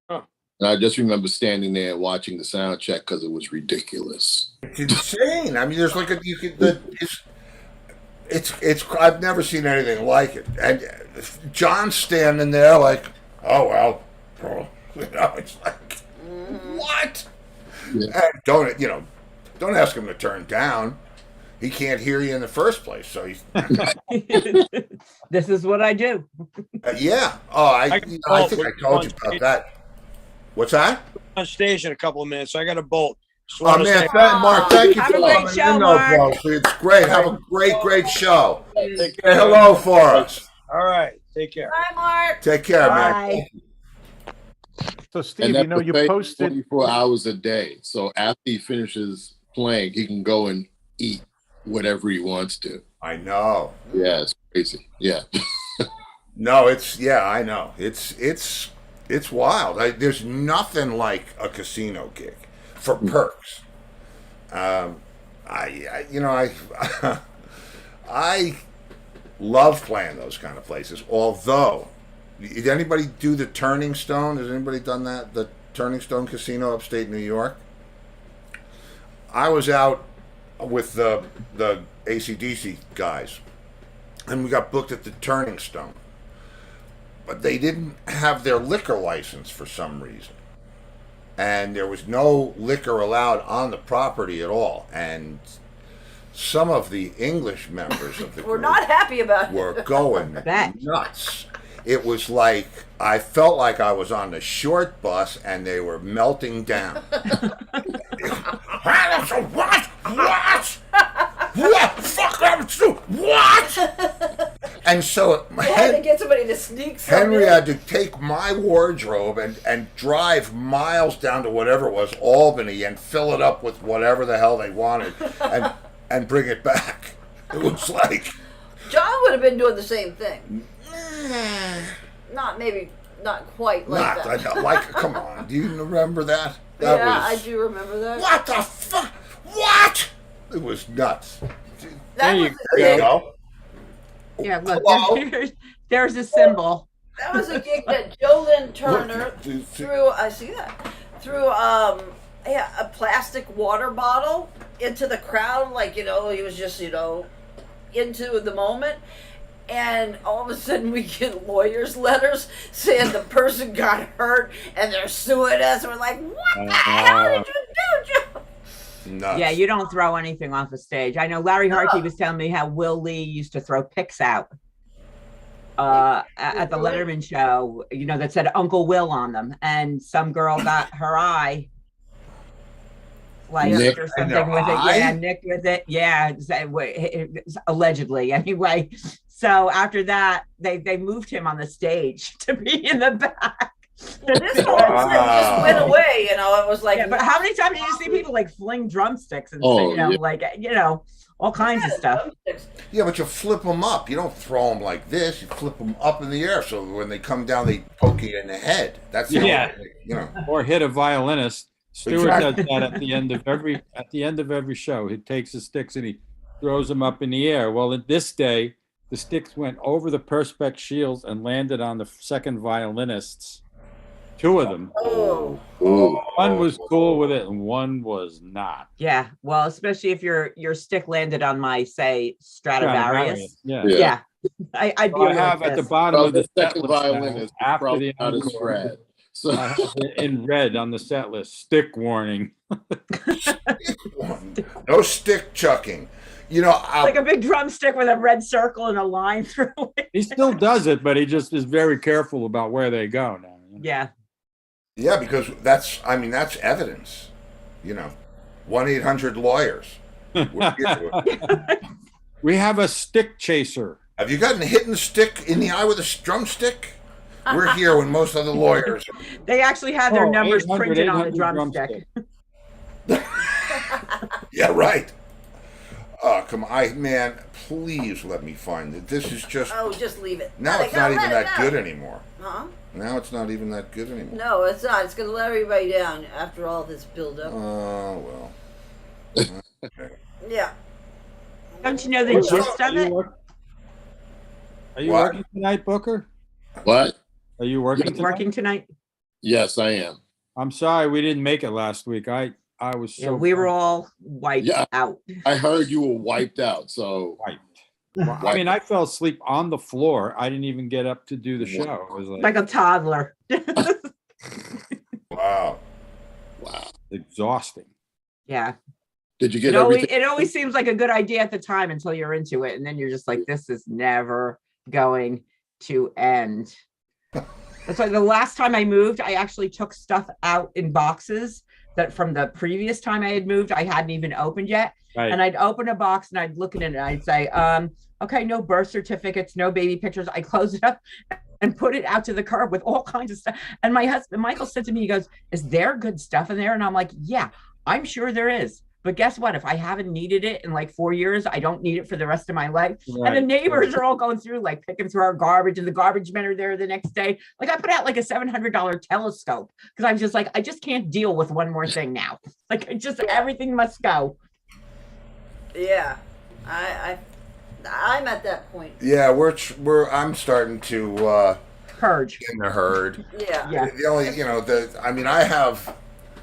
Huh. And I just remember standing there watching the sound check because it was ridiculous. It's insane. I mean, there's like it's I've never seen anything like it. And John's standing there like, oh well, it's like, what? Yeah. And don't ask him to turn down. He can't hear you in the first place. So he's This is what I do. yeah. Oh, I think I told you about that. What's that? On stage in a couple of minutes. I got a bolt. Just Oh wanna man, say- Mark, thank you Have for a great coming show, in, Mark. bro. It's great. Have a great show. Take Say care. hello for us. All right. Take care. Bye, Mark. Take care, man. Bye. So Steve, And you that know, you buffet is posted 24 hours a day. So after he finishes playing, he can go and eat whatever he wants to. I know. Yeah, it's crazy. Yeah. No, I know. It's wild. There's nothing like a casino gig for perks. I love playing those kind of places. Although, did anybody do the Turning Stone? Has anybody done that? The Turning Stone Casino, upstate New York. I was out with the AC/DC guys, and we got booked at the Turning Stone. But they didn't have their liquor license for some reason. And there was no liquor allowed on the property at all. And some of the English members of the We're group not happy about it. were going Bet. nuts. It was like, I felt like I was on the short bus and they were melting down. What? What? Fuck, what? And so I had to get somebody to sneak something. Henry had to take my wardrobe and drive miles down to whatever it was, Albany, and fill it up with whatever the hell they wanted and bring it back. It was like... John would have been doing the same thing. Not quite like that. Come on, do you remember that? I do remember that. What the fuck? What? It was nuts. That was There you go. Yeah, look, Hello? there's a symbol. That was a gig that Joe Lynn Turner Look, threw a plastic water bottle into the crowd, like, he was just, into the moment. And all of a sudden we get lawyers' letters saying the person got hurt and they're suing us. We're like, what the hell did you do, Joe? Nuts. Yeah, you don't throw anything off a stage. I know Larry Harkey was telling me how Will Lee used to throw picks out at the Letterman show, that said Uncle Will on them. And some girl got her eye Nicked or something with it. Yeah, nicked with it. Yeah, allegedly. Anyway, so after that, they moved him on the stage to be in the back. This whole thing just went away, it was like... Yeah, but how many times did you see people like fling drumsticks and all kinds of stuff? Yeah, but you flip them up. You don't throw them like this. You flip them up in the air, so when they come down, they poke you in the head. That's the only thing, Or hit a violinist. Stewart Exactly. does that at the end of every show. He takes the sticks and he throws them up in the air. Well, in this day, the sticks went over the perspex shields and landed on the second violinists. Two of them. Oh. One was cool with it and one was not. Yeah, well, especially if your stick landed on my, say, Stradivarius. Yeah. I'd be I have at the bottom of the set second list violin now, is after probably the not as encore, rad. So I have it in red on the set list. Stick warning. No stick chucking. Like a big drumstick with a red circle and a line through it. He still does it, but he just is very careful about where they go now. Yeah. Yeah, because that's evidence. 1-800-lawyers. We have a stick chaser. Have you gotten hit in the stick in the eye with a drumstick? We're here when most other lawyers. They actually had their numbers 800, printed on the 800 drumstick. Yeah, right. Oh, come on. Man, please let me find it. This is just... Oh, just leave it. Now it's not even that good anymore. Huh? Now it's not even that good anymore. No, it's not. It's going to let everybody down after all this build-up. Oh, well. Okay. Yeah. Don't you know the gist of it? Are you What? working tonight, Booker? what? Are you working tonight? Working tonight? Yes, I am. I'm sorry we didn't make it last week. I was so Yeah, we were all wiped Yeah. out. I heard you were wiped out. So wiped. Well, I mean, I fell asleep on the floor. I didn't even get up to do the show. It was Like a toddler. Wow. exhausting. Yeah. did you get everything? It always seems like a good idea at the time until you're into it. And then you're just like, this is never going to end. That's why the last time I moved, I actually took stuff out in boxes that from the previous time I had moved, I hadn't even opened yet. Right. And I'd open a box and I'd look at it and I'd say, okay, no birth certificates, no baby pictures. I close it up and put it out to the curb with all kinds of stuff. And my husband, Michael, said to me, he goes, is there good stuff in there? And I'm like, yeah, I'm sure there is. But guess what? If I haven't needed it in like 4 years, I don't need it for the rest of my life. Right. And the neighbors are all going through, like picking through our garbage, and the garbage men are there the next day. Like I put out like a $700 telescope because I was just like, I just can't deal with one more thing now. Like everything must go. Yeah, I'm at that point. Yeah, I'm starting to Purge. in the herd. Yeah. Yeah. The only, I have.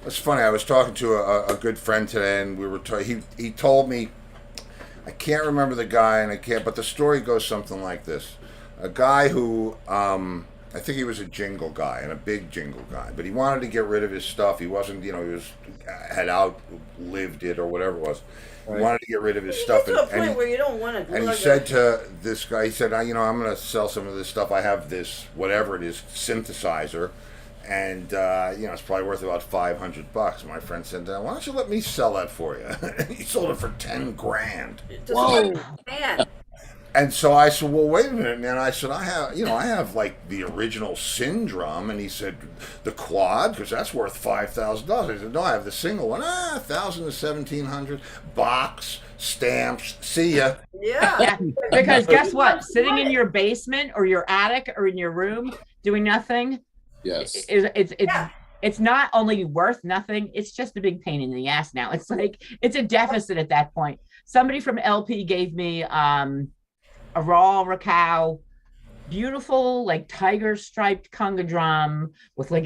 It's funny. I was talking to a good friend today, and we were he told me, I can't remember the guy, but the story goes something like this: a guy who I think he was a jingle guy and a big jingle guy, but he wanted to get rid of his stuff. He wasn't, he had outlived it or whatever it was. He wanted to get rid of his stuff. You get to a point where you don't want to. And he said to this guy, he said, I'm going to sell some of this stuff. I have this, whatever it is, synthesizer. And, it's probably worth about $500. My friend said, why don't you let me sell that for you? He sold it for $10,000. Whoa. Man. And so I said, well, wait a minute, man. I said, I have like the original Syndrome. And he said, the quad, because that's worth $5,000. I said, no, I have the single one. 1,000 to 1,700. Box, stamps, see ya. Yeah. Because guess what? Sitting in your basement or your attic or in your room doing nothing. Yes. It's not only worth nothing, it's just a big pain in the ass now. It's like it's a deficit at that point. Somebody from LP gave me a raw racow, beautiful like tiger striped conga drum with like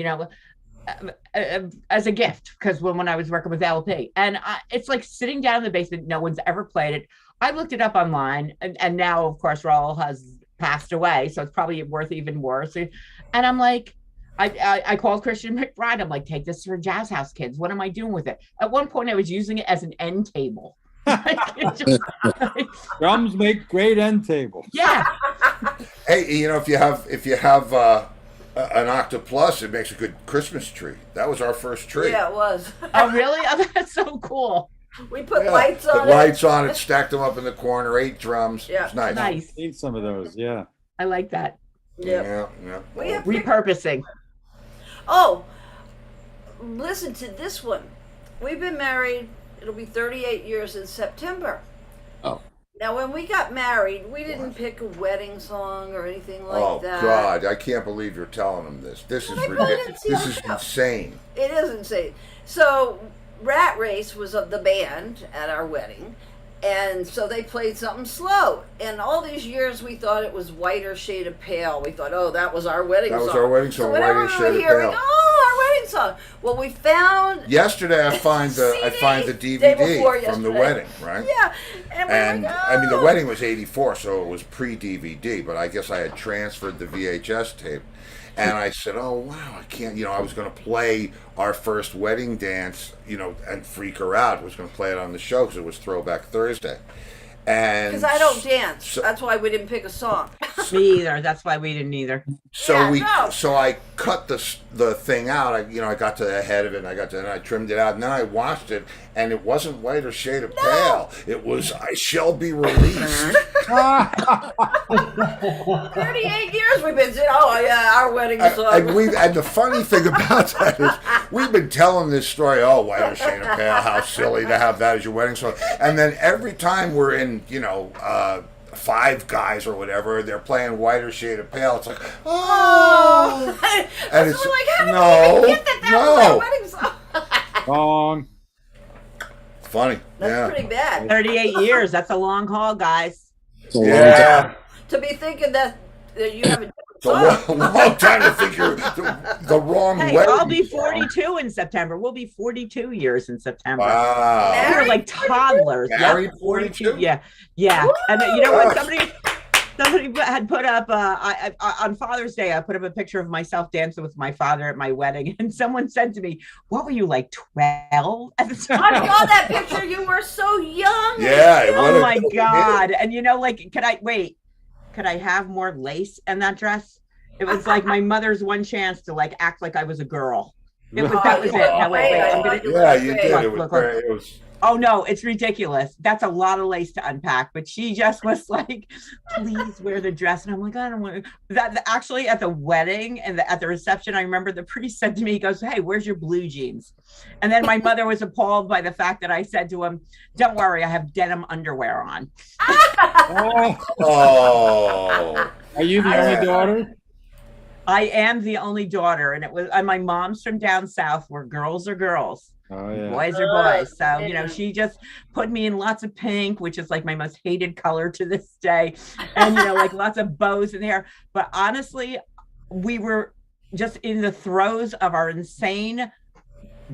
as a gift, because when I was working with LP, and it's like sitting down in the basement, no one's ever played it. I looked it up online, and now of course Raul has passed away, so it's probably worth even worse. And I'm like, I called Christian McBride. I'm like, take this to Jazz House kids. What am I doing with it? At one point, I was using it as an end table. Drums make great end tables. Yeah. Hey, if you have an Octa Plus, it makes a good Christmas tree. That was our first tree. Yeah, it was. Oh, really? Oh, that's so cool. We put lights on it. Put lights on it, stacked them up in the corner, 8 drums. Yeah. It's nice. Nice. Seen some of those, yeah. I like that. Yeah. We have Repurposing. Oh, listen to this one. We've been married, it'll be 38 years in September. Oh. Now, when we got married, we didn't pick a wedding song or anything like that. Oh, God, I can't believe you're telling them this. This is ridiculous. This is insane. It is insane. So, Rat Race was of the band at our wedding, and so they played something slow. And all these years we thought it was Whiter Shade of Pale. We thought, oh, that was our wedding song. That was our wedding song, so whenever Whiter Shade of we hear Pale. it, oh, our wedding song. Well, we found Yesterday, I find the Day before DVD from the yesterday. wedding, right? Yeah, and I mean, the wedding was '84, so it was pre-DVD. But I guess I had transferred the VHS tape, and I said, "Oh wow, I can't." I was going to play our first wedding dance, and freak her out. I was going to play it on the show because it was Throwback Thursday. And because I don't dance, that's why we didn't pick a song. Me either. That's why we didn't either. So Yeah, I cut the thing out. I got to the head of it, and I trimmed it out, and then I watched it, and it wasn't Whiter Shade of Pale. It was I Shall Be Released. 38 years we've been saying, oh yeah, our wedding song. And the funny thing about that is we've been telling this story. Oh, Whiter Shade of Pale, how silly to have that as your wedding song. And then every time we're in, Five Guys or whatever, they're playing Whiter Shade of Pale. It's like, oh, and it's like, how did no, we even get that was our wedding song? Wrong. Funny. That's pretty bad. 38 years. That's a long haul, guys. It's a long Yeah. To be thinking that you have a different It's a long time to figure the wrong Hey, way. I'll be 42 in September. We'll be 42 years in September. Wow. We were like toddlers. Married Yep, 42? Yeah. And you know what? Gosh. Somebody had put up on Father's Day. I put up a picture of myself dancing with my father at my wedding, and someone said to me, "What were you, like 12 at the time?" I saw that picture. You were so young. Yeah. Oh my God! And you know, like, could I have more lace in that dress? It was like my mother's one chance to like act like I was a girl. That was it. Now wait. I'm gonna. Yeah, you did. Look, It was look. very. It was. Oh no, it's ridiculous. That's a lot of lace to unpack. But she just was like, "Please wear the dress." And I'm like, "I don't want to." That actually at the wedding and at the reception, I remember the priest said to me, he goes, "Hey, where's your blue jeans?" And then my mother was appalled by the fact that I said to him, "Don't worry, I have denim underwear on." Oh. Are you the only daughter? I am the only daughter, and my mom's from down south, where girls are girls. Oh, yeah. Boys are boys. So, you know, she just put me in lots of pink, which is like my most hated color to this day. And, you know, like lots of bows in there. But honestly, we were just in the throes of our insane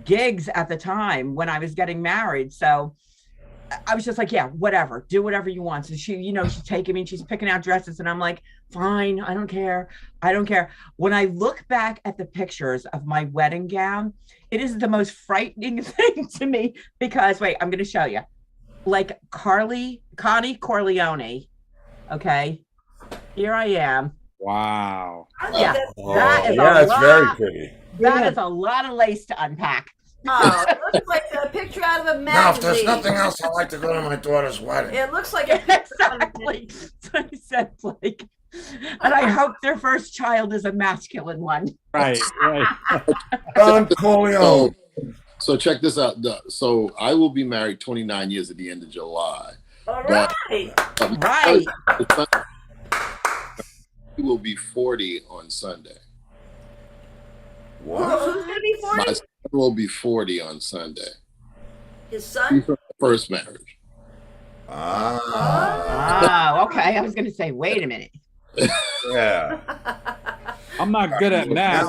gigs at the time when I was getting married. So I was just like, yeah, whatever, do whatever you want. So she, you know, she's taking me and she's picking out dresses, and I'm like, fine, I don't care. When I look back at the pictures of my wedding gown, it is the most frightening thing to me because, wait, I'm going to show you. Like Connie Corleone. Okay. Here I am. Wow. Yeah. That is It's very pretty. That is a lot of lace to unpack. Oh, it looks like a picture out of a magazine. Now, if there's nothing else, I'd like to go to my daughter's wedding. It looks like a picture Exactly. So I said, like, and I hope their first child is a masculine one. Right. Don Corleone. So check this out. So I will be married 29 years at the end of July. All But, right. Right. He will be 40 on Sunday. What? Who's going to be 40? My son will be 40 on Sunday. His son? First marriage. Ah. Oh, okay. I was going to say, wait a minute. Yeah. I'm not good at math.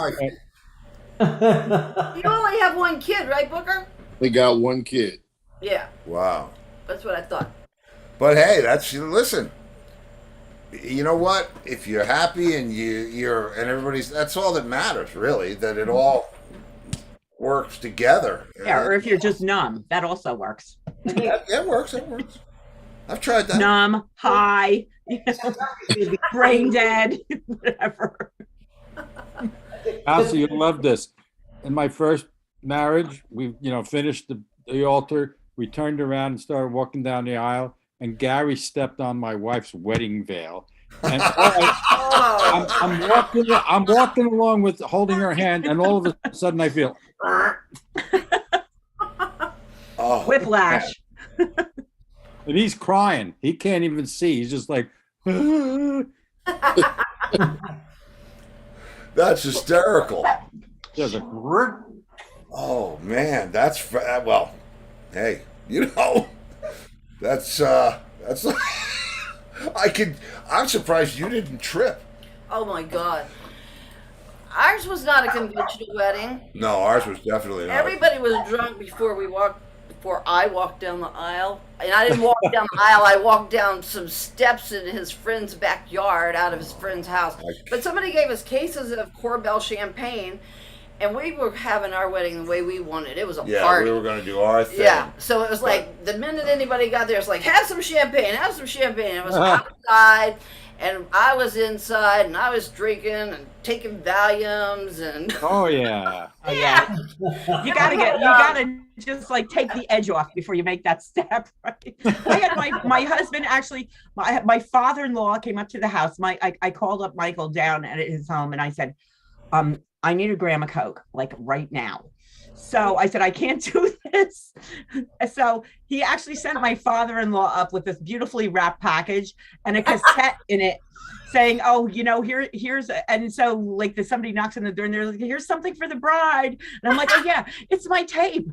You only have one kid, right, Booker? They got one kid. Yeah, Wow. that's what I thought. But hey, listen. You know what? If you're happy and you're and everybody's, that's all that matters, really. That it all works together. Yeah, or if you're just numb, that also works. It works. It works. I've tried that. Numb, high, you know, brain dead, whatever. Elsie, you'll love this. In my first marriage, we, finished the altar. We turned around and started walking down the aisle, and Gary stepped on my wife's wedding veil. And I'm walking along with holding her hand, and all of a sudden I feel Whiplash. and he's crying. He can't even see. He's just like, That's hysterical. there's a Oh man, that's well. Hey, that's I'm surprised you didn't trip. Oh my God. Ours was not a conventional wedding. No, ours was definitely not. Everybody was drunk before I walked down the aisle. And I didn't walk down the aisle, I walked down some steps in his friend's backyard out of his friend's house. But somebody gave us cases of Corbel champagne, and we were having our wedding the way we wanted. It was a party. We were going to do our thing. Yeah, so it was like the minute anybody got there, it's like, have some champagne. It was outside, and I was inside, and I was drinking and taking Valiums, and oh yeah. Oh yeah. You gotta just like take the edge off before you make that step, right? I had my husband actually, my father-in-law came up to the house. I called up Michael down at his home, and I said, I need a gram of Coke, like right now. So I said, I can't do this. So he actually sent my father-in-law up with this beautifully wrapped package and a cassette in it saying, "Oh, here's," and so like somebody knocks on the door and they're like, "Here's something for the bride," and I'm like, "Oh yeah, it's my tape."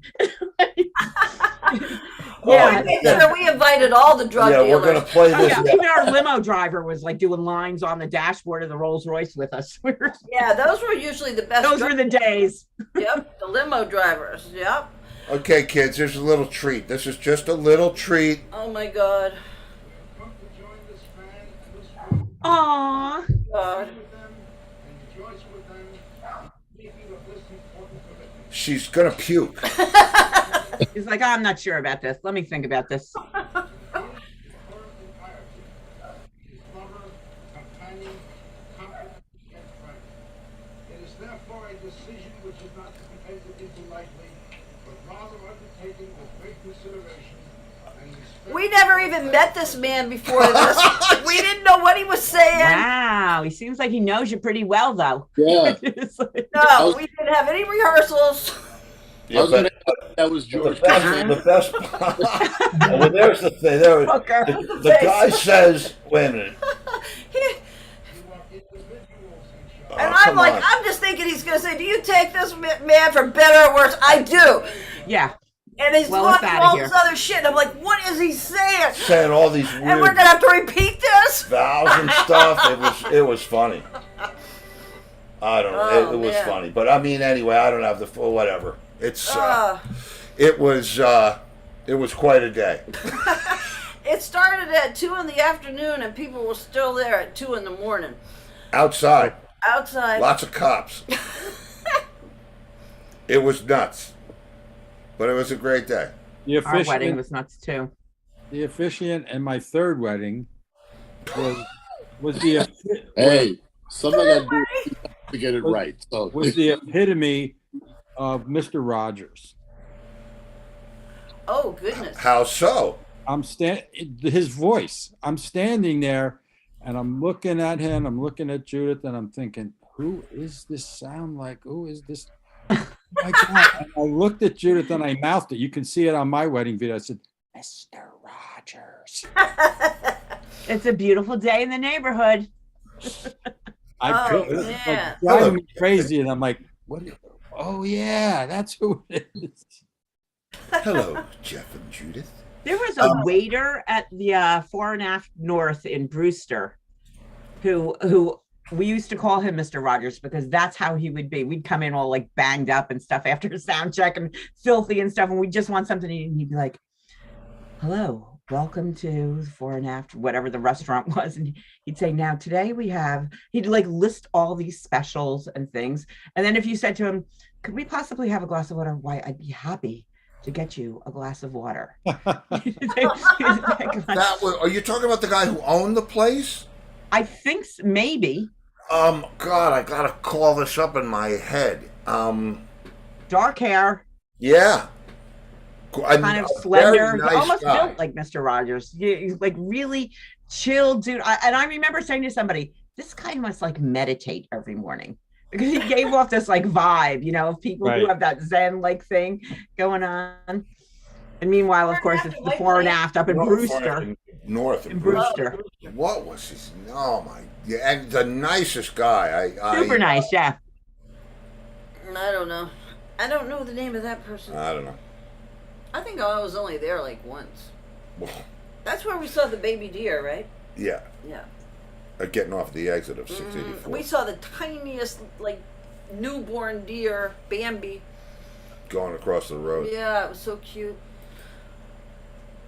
Yeah, so we invited all the drug dealers. We're gonna play this. Yeah, even our limo driver was like doing lines on the dashboard of the Rolls Royce with us. Yeah, those were usually the best. Those were the days. Yep, the limo drivers. Yep. Okay, kids, here's a little treat. This is just a little treat. Oh my God. Aww. God. She's gonna puke. He's like, I'm not sure about this. Let me think about this. We never even met this man before this. We didn't know what he was saying. Wow, he seems like he knows you pretty well, though. Yeah. No, we didn't have any rehearsals. I was gonna ask, that was George. The best well, there's the thing. The guy says, wait a minute. And I'm like, I'm just thinking he's going to say, do you take this man for better or worse? I do. Yeah. And he's going through all this other shit. And I'm like, what is he saying? Saying all these weird and we're going to have to repeat this? vows and stuff. It was funny. I don't know. It was funny. But I mean, anyway, I don't have the full whatever. It's it was quite a day. It started at 2 in the afternoon and people were still there at 2 in the morning. Outside. Lots of cops. It was nuts. But it was a great day. Our wedding was nuts too. The officiant and my third wedding was the hey, something I gotta do to get it right. So was the epitome of Mr. Rogers. Oh goodness! How so? His voice. I'm standing there, and I'm looking at him. I'm looking at Judith, and I'm thinking, "Who is this sound like? Who is this?" My God. And I looked at Judith, and I mouthed it. You can see it on my wedding video. I said, "Mr. Rogers." It's a beautiful day in the neighborhood. It was like driving me crazy, and I'm like, "What? Oh yeah, that's who it is." Hello, Jeff and Judith. There was a waiter at the Fore and Aft North in Brewster who we used to call him Mr. Rogers because that's how he would be. We'd come in all like banged up and stuff after a sound check and filthy and stuff, and we just want something to eat, and he'd be like, "Hello, welcome to Fore and Aft," whatever the restaurant was, and he'd say, "Now today we have," he'd like list all these specials and things, and then if you said to him, "Could we possibly have a glass of water?" "Why, I'd be happy to get you a glass of water." Are you talking about the guy who owned the place? I think maybe. God, I gotta call this up in my head. Dark hair. Yeah. Kind of slender, nice almost guy. built like Mr. Rogers. He's like really chill dude. And I remember saying to somebody, this guy must like meditate every morning because he gave off this like vibe, of people who have that Zen like thing going on. And meanwhile, of course, it's the Fore and Aft up in Brewster. North in Brewster. What was his? Oh my! Yeah, and the nicest guy. Super nice, yeah. I don't know. I don't know the name of that person. I don't know. I think I was only there like once. That's where we saw the baby deer, right? Yeah. Yeah. Getting off the exit of 684. We saw the tiniest, like, newborn deer, Bambi. Going across the road. Yeah, it was so cute.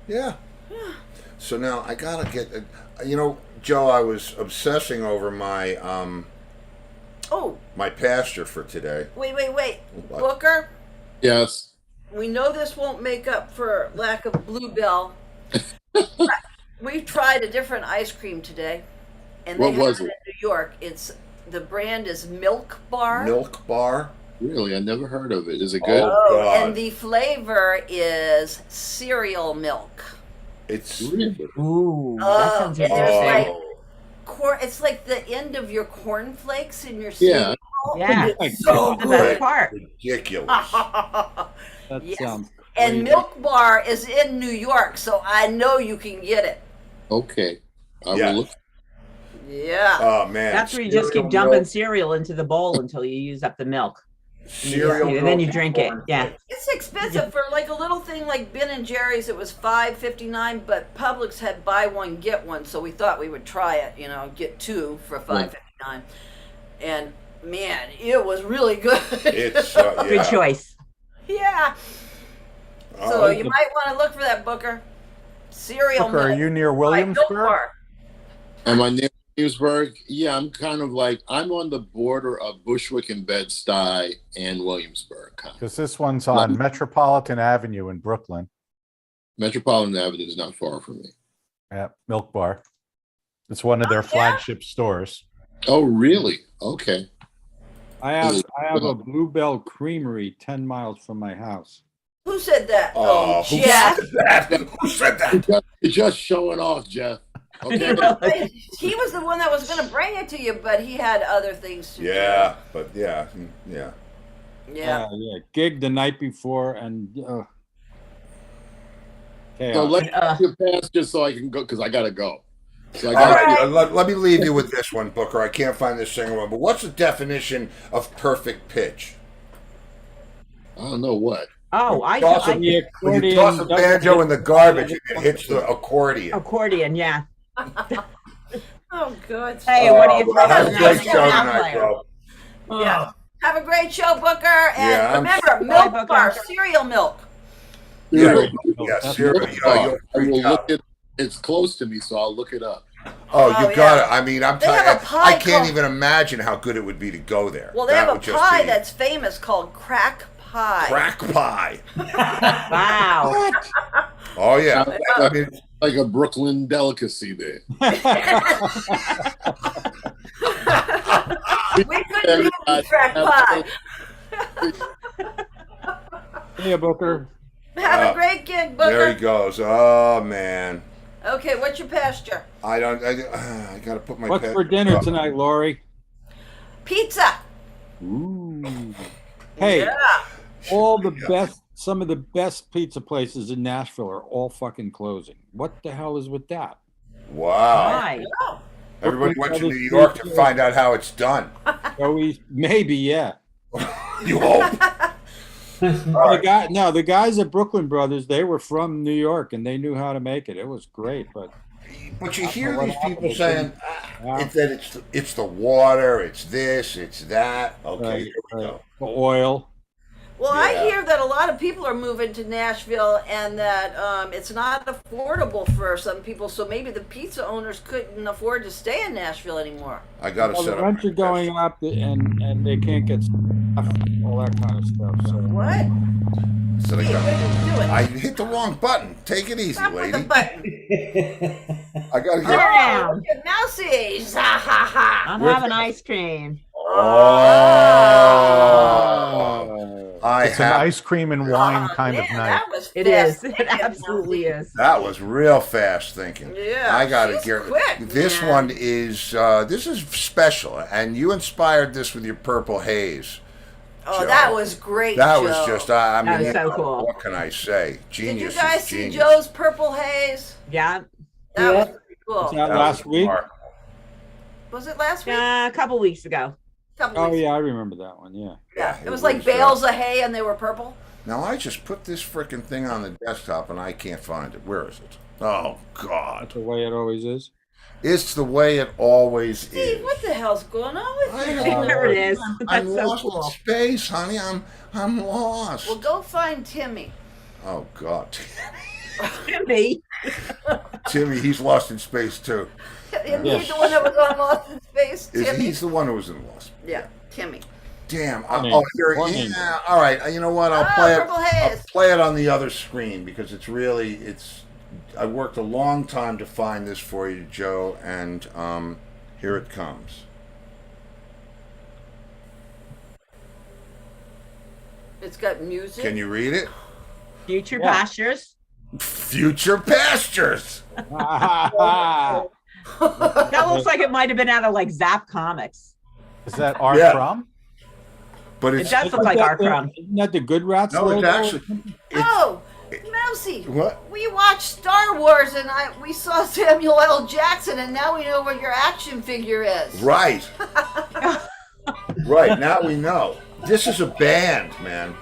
Yeah. So now I gotta get, Joe, I was obsessing over my my pasture for today. Wait. What? Booker? Yes. We know this won't make up for lack of Bluebell. We've tried a different ice cream today. And What they was have it? in New York. The brand is Milk Bar. Milk Bar? Really? I never heard of it. Is it good? Oh, God. And the flavor is cereal milk. It's Ooh, that sounds and interesting. there's like corn. It's like the end of your cornflakes in your cereal. Yeah. It's so the best good. part. Ridiculous. That sounds And crazy. Milk Bar is in New York, so I know you can get it. Okay. I Yeah. will look. Yeah. Oh man, That's where you just keep cereal dumping milk, cereal into the bowl until you use up the milk. cereal And then milk you drink it. corn Yeah. flakes. It's expensive for like a little thing like Ben and Jerry's. It was $5.59, but Publix had buy one get one, so we thought we would try it. You know, get two for $5.59, and man, it was really good. It's Good yeah. choice. Yeah. Oh, So you might want to look for that, Booker. Cereal Booker, are milk you near by Milk Williamsburg? Bar. Am I near Williamsburg? Yeah, I'm kind of like, I'm on the border of Bushwick and Bed-Stuy and Williamsburg. Kind of. Because this one's on Metropolitan Avenue in Brooklyn. Metropolitan Avenue is not far from me. Yeah, Milk Bar. It's one of their flagship stores. Oh, really? Okay. I have a Bluebell Creamery 10 miles from my house. Who said that? Oh, who Jeff. said that? Who said that? You're just showing off, Jeff. Okay. He was the one that was going to bring it to you, but he had other things to Yeah, but yeah, yeah. do. Yeah. Yeah. Gig the night before and So chaos. let me pass just so I can go, because I got to go. So I All got right, let me leave you with this one, Booker. I can't find this single one, but what's the definition of perfect pitch? I don't know what. Oh, When you toss a banjo in the garbage, it hits the accordion. accordion, yeah. Oh, good. Hey, what do you Well, have a think? great show tonight, bro. Yeah. Have a great show, Booker. And Yeah, I'm- remember, Bye, Milk Booker. Bar, cereal milk. Yeah, cereal. I You'll will freak out. look it. It's close to me, so I'll look it up. Oh, Oh, you yeah. got it. I mean, I'm They have telling a you, pie I can't called- even imagine how good it would be to go there. Well, they That have a would just pie be that's famous called crack pie. crack pie. Wow. Oh yeah. I mean, Like a Brooklyn delicacy there. We couldn't do any crack pie. Hey, Booker. Have a great gig, Booker. there he goes. Oh man. Okay, what's your pasture? I gotta put my. What's pet- for dinner Oh, tonight, Lori? Pizza. Ooh. Hey, Yeah. all the best, some of the best pizza places in Nashville are all fucking closing. What the hell is with that? Wow. Hi. Everybody went to New York to find out how it's done. Maybe, yeah. You hope. The guys at Brooklyn Brothers, they were from New York and they knew how to make it. It was great, but But you hear What these people happened? saying Yeah. it's that it's the water, it's this, it's that. Okay, Right, here we go. the oil. Well, I Yeah. hear that a lot of people are moving to Nashville and that it's not affordable for some people, so maybe the pizza owners couldn't afford to stay in Nashville anymore. I gotta Well, set the up. rents are going up and they can't get stuff, all that kind of stuff. So What? So they Hey, got- what are you doing? I hit the wrong button. Take it easy, Stop with the lady. button. I gotta Sit get. down. Look at Mousy. Ha ha ha. I'm having ice cream. Oh, I It's an have. ice cream and wine kind of Man, night. that was It is. fast It thinking, absolutely Mousy. is. That was real fast thinking. Yeah, I gotta she's get quick, this man. one is special, and you inspired this with your purple haze. Oh, Joe. that was great, That Joe. was just I That mean, was so cool. what can I say? Did Genius. you guys is see genius. Joe's purple haze? Yeah. That was pretty cool. was that That last was week? remarkable. Was it last week? A couple weeks ago. Couple Oh weeks. yeah, I remember that one. Yeah. Yeah, Yeah, it was like bales of hay and they were purple. Now I just put this frickin' thing on the desktop and I can't find it. Where is it? Oh God! That's the way it always is. It's the way it always Steve, is. what the hell's going on with I you? don't know. There it is. I'm That's so lost cool. in space, honey. I'm lost. Well, go find Timmy. Oh God, Timmy. Timmy, he's lost in space too. Isn't Yes. he the one that was on Lost in Space? Timmy? He's the one who was in Lost. Yeah, Timmy. Damn. Funny. Oh, here. Funny. Yeah. All right. You know what? I'll Ah, play it. Purple I'll Haze. play it on the other screen because it's really it's. I worked a long time to find this for you, Joe, and here it comes. It's got music. Can you read it? Future Yeah. pastures. Future pastures. That looks like it might have been out of like Zap Comics. Is that R. Yeah. Crumb? But It it's does look like our crumb. Isn't that the Good Rats no, it's logo? actually. Oh, Josie, What? we watched Star Wars and we saw Samuel L. Jackson, and now we know what your action figure is. Right. Right, now we know. This is a band, man.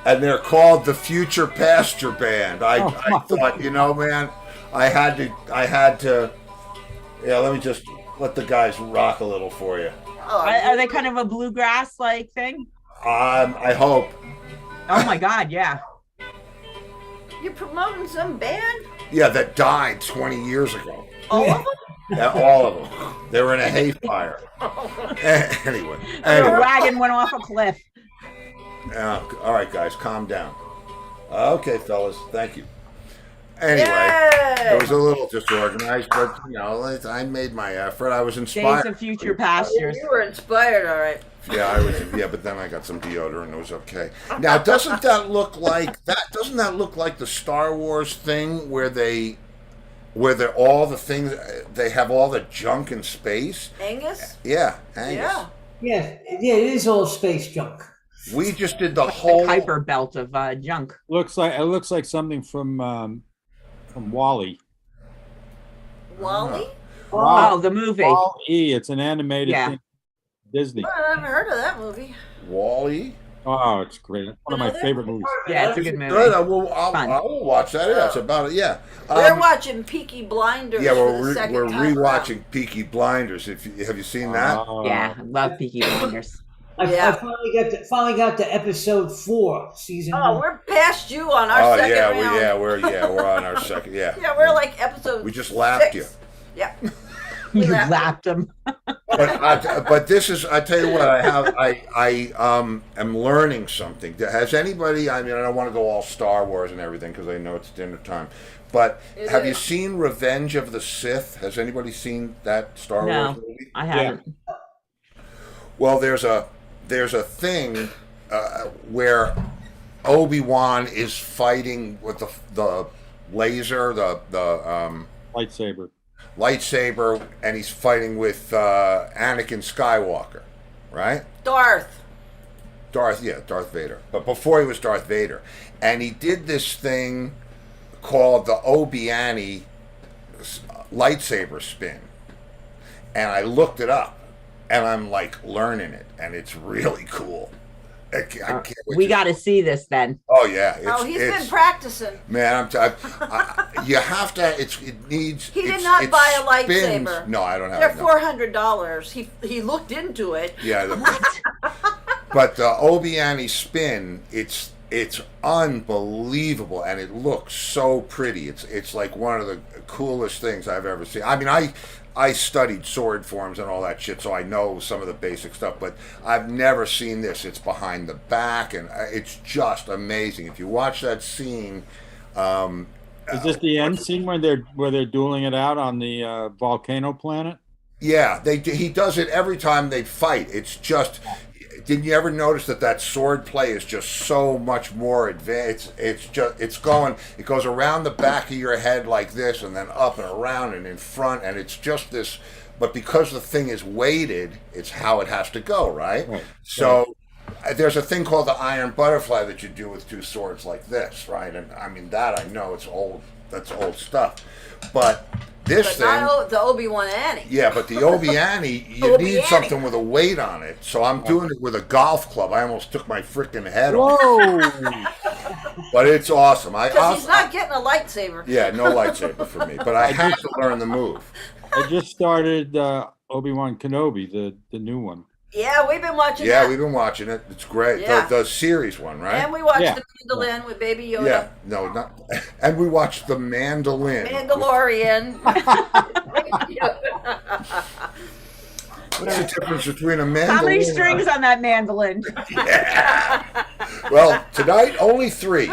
And they're called the Future Pasture Band. I thought, man, I had to, let me just let the guys rock a little for you. Oh, Are they kind of a bluegrass like thing? I hope. Oh my God, yeah. you're promoting some band? Yeah, that died 20 years ago. All of them? Yeah, all of them. They were in a hay fire. Anyway. The wagon went off a cliff. All right, guys, calm down. Okay, fellas, thank you. Anyway, Yay! it was a little disorganized, but I made my effort. I was Days inspired. of future pastures. You were inspired, all right. Yeah, I was. Yeah, but then I got some deodorant. It was okay. Now, doesn't that look like the Star Wars thing where they're all the things, they have all the junk in space? Angus? Yeah, Angus. Yeah. Yeah, it is all space junk. We just did the whole Kuiper belt of junk. It looks like something from Wall-E. Wally? Oh, the movie. Wall-E. It's an animated thing. Disney. I haven't heard of that movie. Wall-E. Oh, it's great. It's one of my favorite movies. Yeah, it's a good movie. Good. I will watch that. Yeah, that's about it. Yeah. We're watching Peaky Blinders. Yeah, for the second we're time rewatching around. Peaky Blinders. Have you seen that? Yeah, I love Peaky Blinders. I finally got to episode 4, season 1. Oh, we're past you on our second round. We're on our second. Yeah. Yeah, we're like episode. We just lapped 6. you. Yeah. You lapped him. But this is, I tell you what, I am learning something. Has anybody, I don't want to go all Star Wars and everything because I know it's dinner time, but have you seen Revenge of the Sith? Has anybody seen that Star Wars movie? I haven't. Well, there's a thing where Obi-Wan is fighting with the laser, the lightsaber, and he's fighting with Anakin Skywalker, right? Darth Vader. But before he was Darth Vader, and he did this thing called the Obi-Wan lightsaber spin, and I looked it up, and I'm like learning it, and it's really cool. I can't wait We got to see this then. Oh yeah. He's been practicing. Man, you have to. It needs. He did not buy a lightsaber. Spins. No, I don't have. They're $400. He looked into it. Yeah. But the Obi-Wan spin, it's unbelievable, and it looks so pretty. It's like one of the coolest things I've ever seen. I studied sword forms and all that shit, so I know some of the basic stuff, but I've never seen this. It's behind the back, and it's just amazing. If you watch that scene, is this the end scene where they're dueling it out on the volcano planet? Yeah, he does it every time they fight. It's just. Didn't you ever notice that sword play is just so much more advanced? It goes around the back of your head like this, and then up and around and in front, and it's just this. But because the thing is weighted, it's how it has to go, right? So there's a thing called the iron butterfly that you do with two swords like this, right? And that I know it's old. That's old stuff, but. Not the Obi-Wan Annie. Yeah, but the Obi-Wan, you need something with a weight on it. So I'm doing it with a golf club. I almost took my freaking head off. But it's awesome. Because he's not getting a lightsaber. Yeah, no lightsaber for me. But I had to learn the move. I just started Obi-Wan Kenobi, the new one. Yeah, we've been watching that. Yeah, we've been watching it. It's great. Yeah. The series one, right? And we watched The Mandolin with Baby Yoda. Yeah, no, not. And we watched The Mandolin. Mandalorian. What's the difference between a mandolin? How many strings on that mandolin? Yeah. Well, tonight only 3.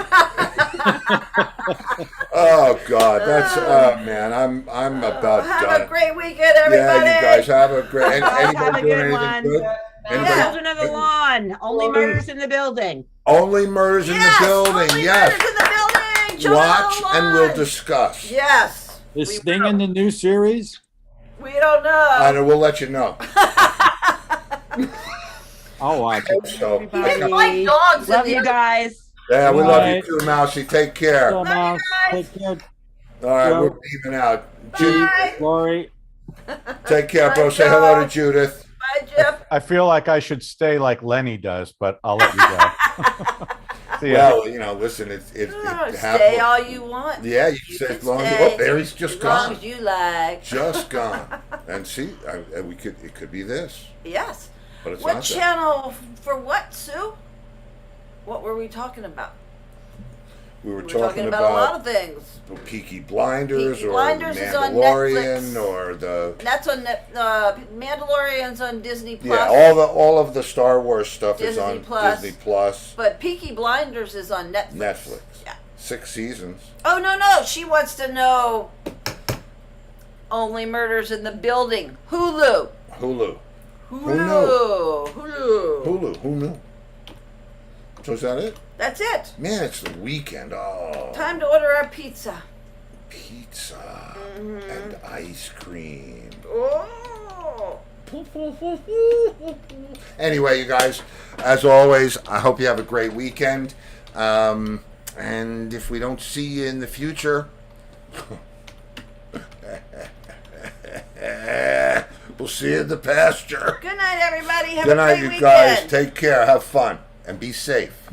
Oh God, that's man. I'm about done. Have a great weekend, everybody. Yeah, you guys have a great. Have Anybody a doing good anything one. good? Children of the Lawn. Only murders in the building. Only murders in the building. Only Yes. murders in the building. Children Watch of the and we'll Lawn. discuss. Yes. Is Sting in the new series? We don't know. And we'll let you know. I'll watch it. So. He didn't like dogs. Love you guys. Yeah, we Good love you night. too, Mousy. Take care. So, All Mouse, take care. right, Joe. we're beaming out. Jude, Lori. take care, bro. Bye, Say hello to Joe. Judith. Bye, Jeff. I feel like I should stay like Lenny does, but I'll let you go. See ya. Well, you know, listen, it Oh, stay happened. all you want. Yeah, you can You say can as long as stay oh, there he's just as long gone. as you like. Just gone. And see, it could be this, Yes. but it's What not that. channel for what, Sue? What were we talking about? We were We were talking about a lot of things. Peaky Blinders Peaky or Blinders is on Mandalorian Netflix. or the That's on Mandalorian's on Disney Plus. yeah, all of the Star Wars stuff is Disney on Plus. Disney Plus, But Peaky Blinders is on Netflix. Netflix. Yeah. 6 seasons. Oh no! She wants to know. Only Murders in the Building. Hulu. Hulu. Hulu. Hulu. Who knew? So is that it? That's it. Man, it's the weekend. Oh, Time to order our pizza. pizza and ice cream. Oh. Anyway, you guys, as always, I hope you have a great weekend. And if we don't see you in the future, we'll see you in the pasture. Good night, everybody. Have Good a night, great you weekend. guys. Take care. Have fun and be safe.